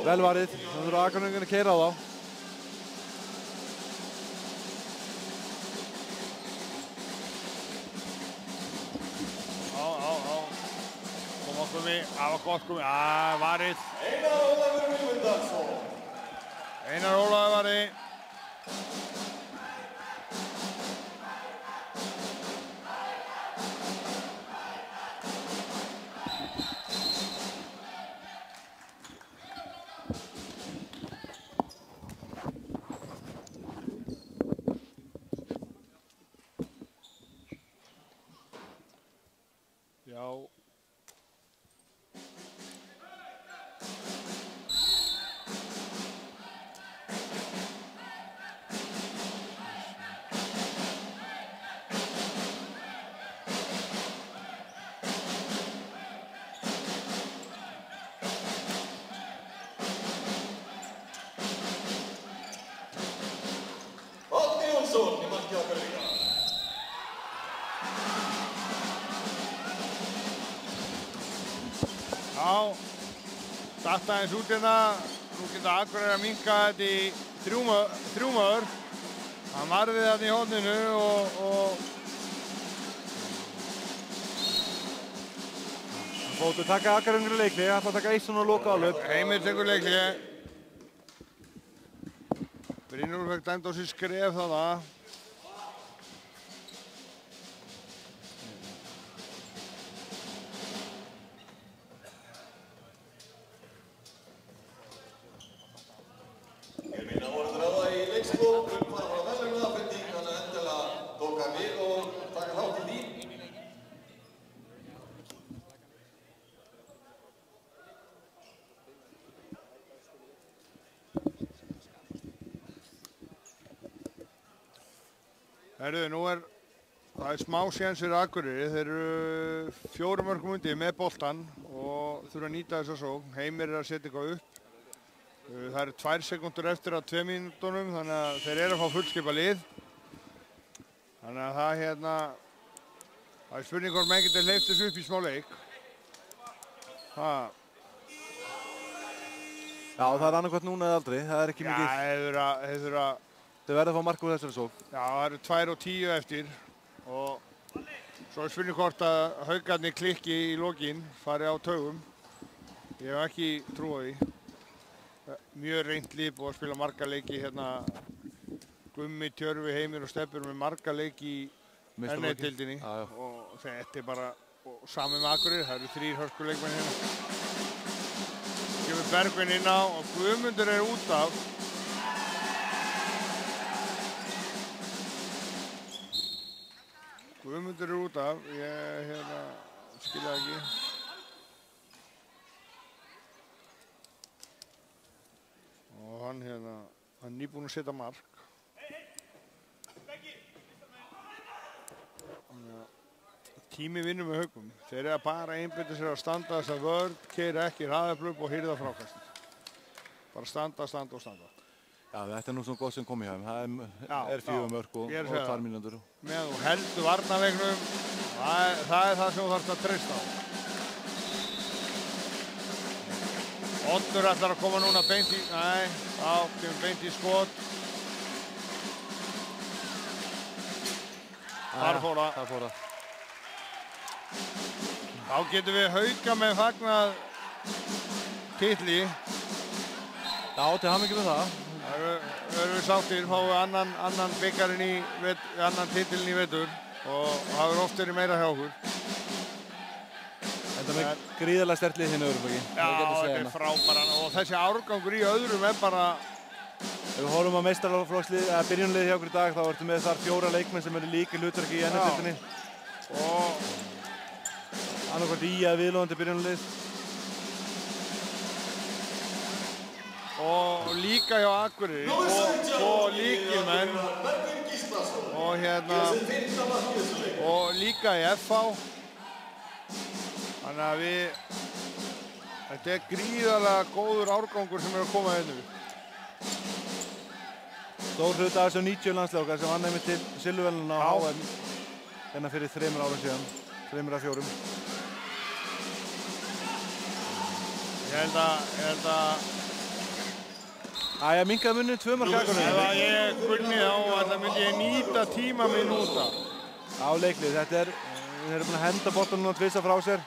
[SPEAKER 3] Vel varið, það þurfa Akureyringarnir að keyra á þá.
[SPEAKER 2] Koma Gummi, það var gott Gummi, varið.
[SPEAKER 1] Einar Ólafur Vilmundarson.
[SPEAKER 2] Einar Ólafur varið.
[SPEAKER 1] Jónsson í marki Akureyringa.
[SPEAKER 2] Já, datta eins út hérna. Nú geta Akureyri að minnka þetta í 3 mörk. Hann varði þarna í horninu og
[SPEAKER 3] Bóttur taka Akureyringar í leikli, ætla að taka 1 svona loka álöp.
[SPEAKER 2] Heimir tekur leikli. Brynjólfur fekk dæmt á sér skref þarna.
[SPEAKER 1] Ég minna voru ráða í leikskóp, fara frá verðlaunafending, þannig að endilega tóka við og taka þátt í því.
[SPEAKER 2] Herðu, nú það er smá séns fyrir Akureyri. Þeir eru 4 mörkum undir með boltan og þurfa að nýta þessa sókn. Heimir að setja eitthvað upp. Það eru 2 sekúndur eftir að 2 mínútunum, þannig að þeir eru að fá fullskipa lið. Þannig að það er spurning hvort menn getur hleypt þessu upp í smá leik.
[SPEAKER 3] Já, það er annarkvæmt núna eða aldrei, það er ekki mikið.
[SPEAKER 2] Já,
[SPEAKER 3] þeir verða að fá mark úr þessari sókn.
[SPEAKER 2] Já, það eru 2:10 eftir og svo er spurning hvort að Haukarnir klikki í lokin, fari á taugum. Ég hef ekki trú á því. Mjög reynt lið búið að spila marga leiki hérna. Gummi, Tjörvi, Heimir og Steppur með marga leiki í N1-deildinni og þetta er bara sami með Akureyri. Það eru 3 hörkuleikmenn hérna. Kemur Bergvin inn á og Guðmundur er út af. Guðmundur er út af, ég skilja það ekki. Og hann er nýbúinn að setja mark. Tími vinnur með Haukum. Þeir eru að bara einbeita sér að standa þess að vörn, keyra ekki, hraða upp og hirða frákast. Bara standa.
[SPEAKER 3] Já, þetta er nú svona gott sem kom í hægum. Það er 4 mörk og 2 mínútur.
[SPEAKER 2] Með þú heldur varnarleiknum, það er það sem þú þarfst að treysta á. Oddur ætlar að koma núna beint í, kemur beint í skot. Þar fór það. Þá getum við Hauka með fagnað titli.
[SPEAKER 3] Já, til hamingju með það.
[SPEAKER 2] Það erum við sáttir, fáum við annan bikarinn annan titilinn í vetur og það hefur oft verið meira hjá okkur.
[SPEAKER 3] Þetta með gríðarlega sterkt lið hérna öðrum ekki.
[SPEAKER 2] Já, þetta er frábæran og þessi árgangur í öðrum er bara...
[SPEAKER 3] Ef við horfum á meistaraflokklið, eða byrjunarliðið hjá okkur í dag, þá ertu með þar 4 leikmenn sem eru lykilhlutverki í NF-deildinni.
[SPEAKER 2] Og
[SPEAKER 3] annaðhvort í eða viðloðandi byrjunarlið.
[SPEAKER 2] Og líka hjá Akureyri og lykilmenn og líka í FH. Þannig að þetta er gríðarlega góður árgangur sem er að koma hérna við.
[SPEAKER 3] Stór hluti af þessum 90 landsliðokkar sem vann einmitt til silfurverðlauna á HM hérna fyrir 3 árum síðan, 3 að 4.
[SPEAKER 2] Ég held að
[SPEAKER 3] Æja, minnkaði munið 2 mark Akureyri.
[SPEAKER 2] Ef ég kunni þá, þetta myndi ég nýta tíma minn út af.
[SPEAKER 3] Á leiklið, þeir eru búin að henda boltanum og tvisa frá sér.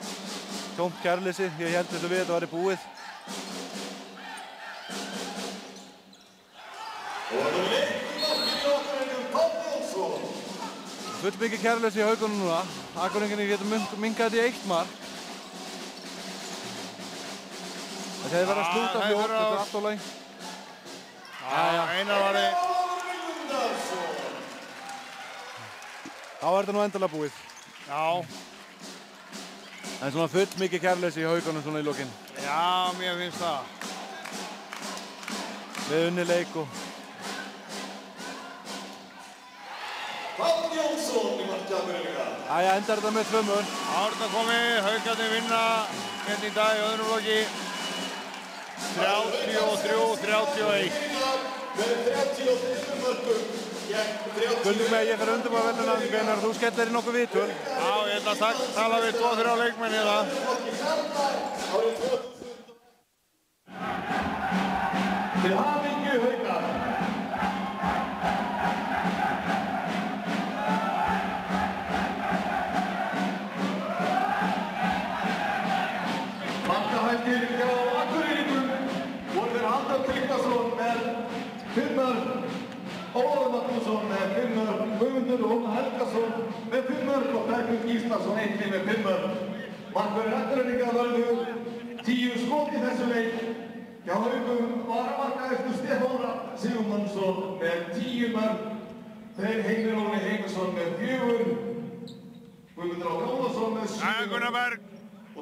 [SPEAKER 3] Tómt kærleysi, ég held þessu við, þetta væri búið. Full mikið kærleysi í haugunum núna. Akureyringarnir getur minnkaði þetta í 1 mark. Þetta hefði verið að slúta fljótt, þetta er allt á leið.
[SPEAKER 2] Einar var
[SPEAKER 3] Þá er þetta nú endalega búið.
[SPEAKER 2] Já.
[SPEAKER 3] En svona full mikið kærleysi í haugunum svona í lokin.
[SPEAKER 2] Já, mér finnst það.
[SPEAKER 3] Við unni leik og...
[SPEAKER 1] Páll Jónsson í marki Akureyringa.
[SPEAKER 3] Æja, endar þetta með 2 mörk.
[SPEAKER 2] Árna komið, Haukarnir vinna hérna í dag í öðrum flokki. 33-31.
[SPEAKER 1] Með 33 mörkum.
[SPEAKER 3] Gunnum með ég fyrir undirbúarverðluna, hvenær þú skellir í nokkuð viðtöl.
[SPEAKER 2] Já, ég ætla að tala við 2-3 leikmenn hérna.
[SPEAKER 1] Til hamingju Haukar. Markahættir hjá Akureyringum voru þeir Halldór Tryggvason með 5 mörk, Ólafur Magnússon með 5 mörk, Guðmundur Hólm Helgason með 5 mörk og Bergur Gíslason einnig með 5 mörk. Markverðir Akureyringa vörðu 10 skot í þessu leik. Hjá Haugum var markaðistur Stefán Sigurmannsson með 10 mörk, þeir Heimir Óli Heimisson með 4, Guðmundur Ólafsson með 7 mörk.
[SPEAKER 2] Gunnar Berg,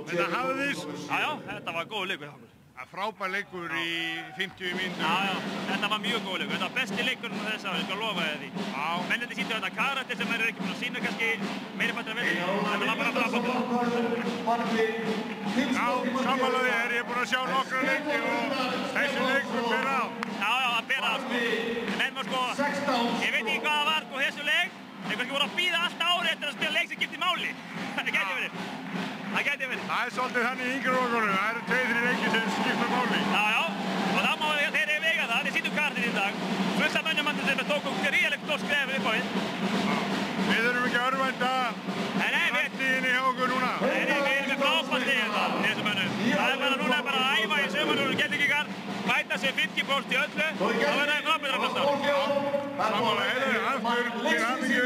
[SPEAKER 2] þetta hafðist.
[SPEAKER 16] Já, þetta var góð leikur hjá okkur.
[SPEAKER 2] Frábær leikur í 50 mínútur.
[SPEAKER 16] Já, þetta var mjög góð leikur. Þetta var besti leikurinn á þess að ég skal lofa þér því. Mennandi sýndu þetta karakter sem eru ekki búin að sýna kannski meiri bættir að velja. Þetta var bara frábært.
[SPEAKER 2] Já, samanlega er ég búin að sjá nokkra leiki og þessi leikur ber á.
[SPEAKER 16] Já, það ber á sko. En sko, ég veit ekki hvað það var sko þessu leik. Þeir kannski voru að bíða allt árið eftir að spila leik sem skiptir máli. Það gæti verið. Það gæti verið.
[SPEAKER 2] Það er svolítið þannig í yngri flokkunum. Það eru 2-3 leikir sem skipta máli.
[SPEAKER 16] Já, og það má þeir eru vega það. Þeir sýndu karakterinn í dag. Fullt af mönnumannir sem tóku gríðarlegt stórt skref upp á við.
[SPEAKER 2] Við þurfum ekki að örvænta hættiðinni hjá okkur núna.
[SPEAKER 16] Nei, við erum með frábært í þetta, þessum mönnum. Það er bara núna bara að æfa í sumarlunum Geldingingar, bæta sig 50% í öllu, þá verður það frábært að hlasta.
[SPEAKER 2] Samanlega, aftur til hamingju.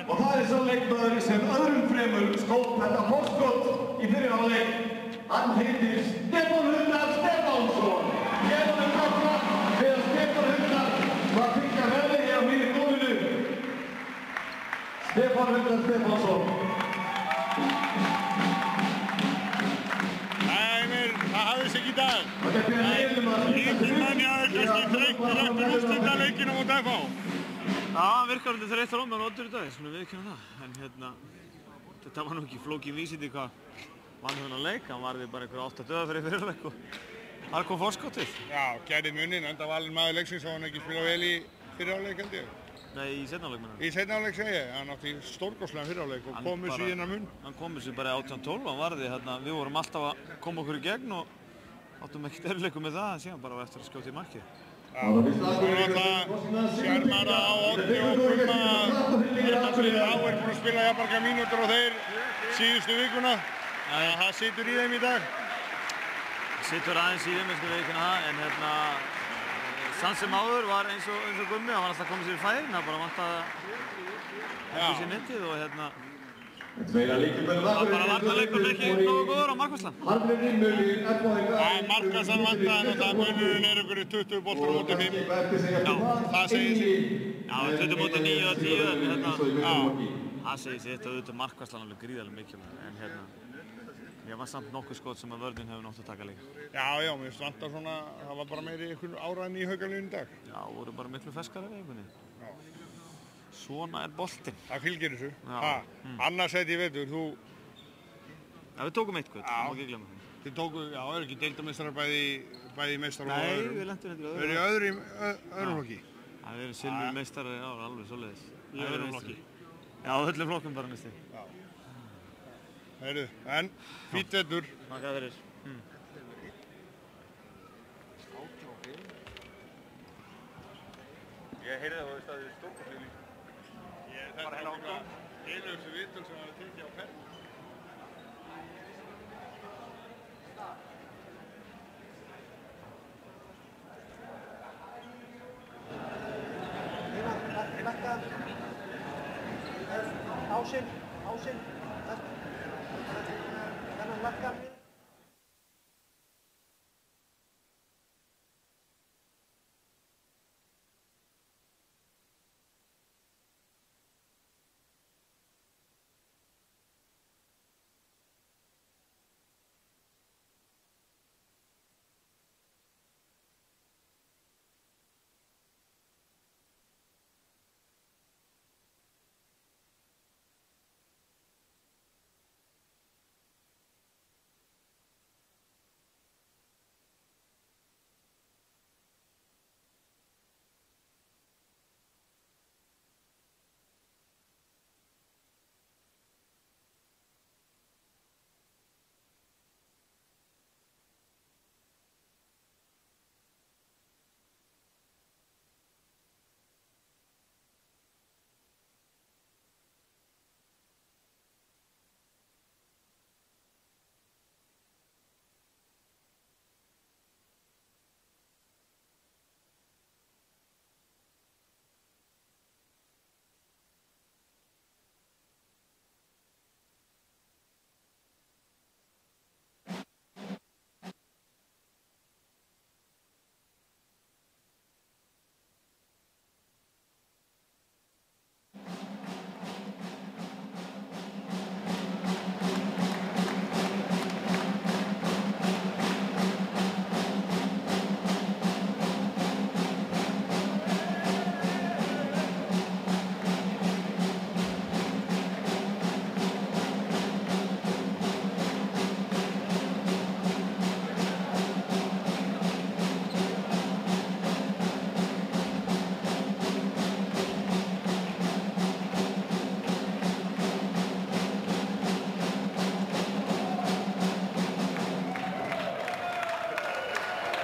[SPEAKER 1] Og það er svo leikmaður sem öðrum fremur skótt þetta forskott í fyrir hálfleik. Hann heitir Stefán Hundar Stefánsson. Ég var um klokka þegar Stefán Hundar var fyrka verði hér á mínu góðinu. Stefán Hundar Stefánsson.
[SPEAKER 2] Æmir, það hafðist ekki í dag. Líkilmanni aðeins kannski þreyttur eftir úrslitaleikinn á móti FH.
[SPEAKER 16] Já, hann virkar undir þreyttur með oddur í dag, svona viðurkenna það. En þetta var nú ekki flókin vísindi hvað vann þennan leik. Hann varði bara einhverja 8 döða fyrir fyrirleik og þar kom forskotið.
[SPEAKER 2] Já, gerði muninn, enda valinn maður leiksins og hann ekki spila vel í fyrirháleik held ég.
[SPEAKER 16] Nei, í seinna áleik menn.
[SPEAKER 2] Í seinna áleik segi ég, hann átti stórkostlegan fyrirháleik og kom þessu í hennar munn.
[SPEAKER 16] Hann kom þessu bara 18-12, hann varði hérna, við vorum alltaf að koma okkur í gegn og áttum ekkert erfiðleikum með það, en síðan bara var eftir að skjóta í markið.
[SPEAKER 2] Já, og náttúrulega sjarmara á Oddi og Gumma að Þá er búin að spila jafnmarga mínútur og þeir síðustu vikuna. Það situr í þeim í dag.
[SPEAKER 16] Það situr aðeins í þeim, ég skal veikina það, en Samt sem áður var eins og Gummi, hann var alltaf komið sér í færin, það bara vantaði hendur sér nettið og hérna bara varnarleikurinn ekki nógu góður á markvarslan.
[SPEAKER 17] Það markvarslan vantaði náttúrulega munurinn einhverju 20 boltar á móti 5. Já, það segir sig.
[SPEAKER 16] Já, 20 móti 9 og 10, en hérna, það segir sig þetta auðvitað markvarslan alveg gríðarlega mikilvæg, en hérna, ég var samt nokkuð skot sem að vörðin hefur nátt að taka líka.
[SPEAKER 17] Já, mér finnst vantar svona, það var bara meiri einhvern áræðin í Haukalínu í dag.
[SPEAKER 16] Já, voru bara miklu feskari við einhvern veginn. Svona boltinn.
[SPEAKER 17] Það fylgir þessu. Annars ég veitur, þú...
[SPEAKER 16] Já, við tókum eitt gull, það má ekki glemma það.
[SPEAKER 17] Þið tóku, já, ekki deildarmeistarar bæði meistarar og
[SPEAKER 16] öðrum.
[SPEAKER 17] Nei,
[SPEAKER 16] við lentum þetta í öðrum.
[SPEAKER 17] Þau eru í öðrum flokki?
[SPEAKER 16] Já, við erum silfurmeistarar í ár, alveg svoleiðis. Í öðrum flokki? Já, öllum flokkum bara næstu.
[SPEAKER 17] Já. Heyrðu, en fínt vetur.
[SPEAKER 16] Takk fyrir.
[SPEAKER 17] Ég heyrði það og það er stórkostleg líka. Þetta er eitthvað einhversu viðtöl sem var að tekja á ferð.
[SPEAKER 18] Ásinn. Þennan lakka mér.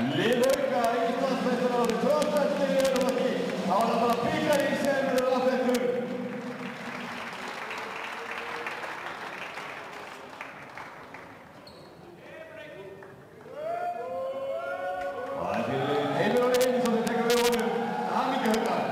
[SPEAKER 1] Liðauka Íslandsmeistarar árið 2011 í öðrum flokki. Það var bara bikarinn sem eru afhentur. Það er fyrir Heimir og Einarsson sem tekur við honum. Hamingju Haukar.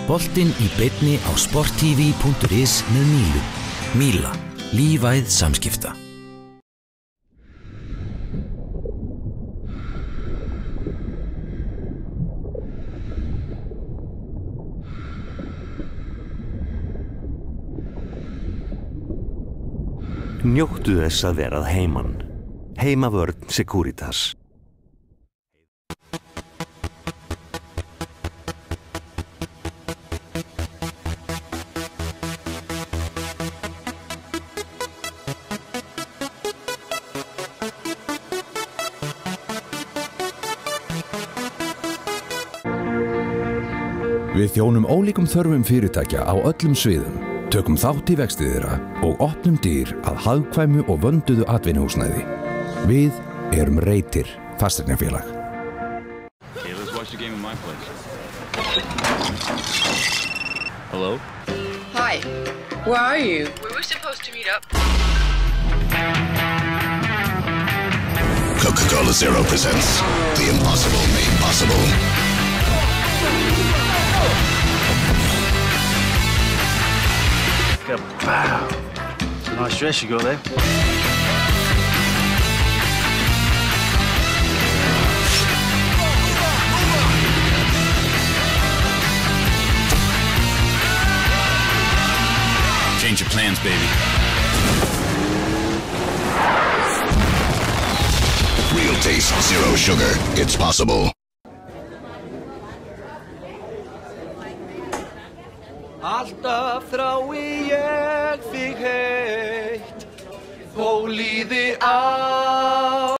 [SPEAKER 5] Boltinn í beinni á sporttv.is með Mílu. Míla. Lífæð samskipta.
[SPEAKER 19] Njóttu þess að vera að heiman. Heimavörn Securitas.
[SPEAKER 6] Við þjónum ólíkum þörfum fyrirtækja á öllum sviðum, tökum þátt í vexti þeirra og opnum dyr að hagkvæmu og vönduðu atvinnuhúsnæði. Við erum Reitir fasteignafélag.
[SPEAKER 7] Okay, let's watch the game in my place. Hello?
[SPEAKER 8] Hi. Where are you? We were supposed to meet up.
[SPEAKER 9] Coca-Cola Zero presents The Impossible Made Possible.
[SPEAKER 3] Wow. Nice dress you got there.
[SPEAKER 11] Change your plans, baby.
[SPEAKER 9] Real taste, zero sugar. It's possible.
[SPEAKER 15] Alltaf þrái ég þig heitt, þó líði á.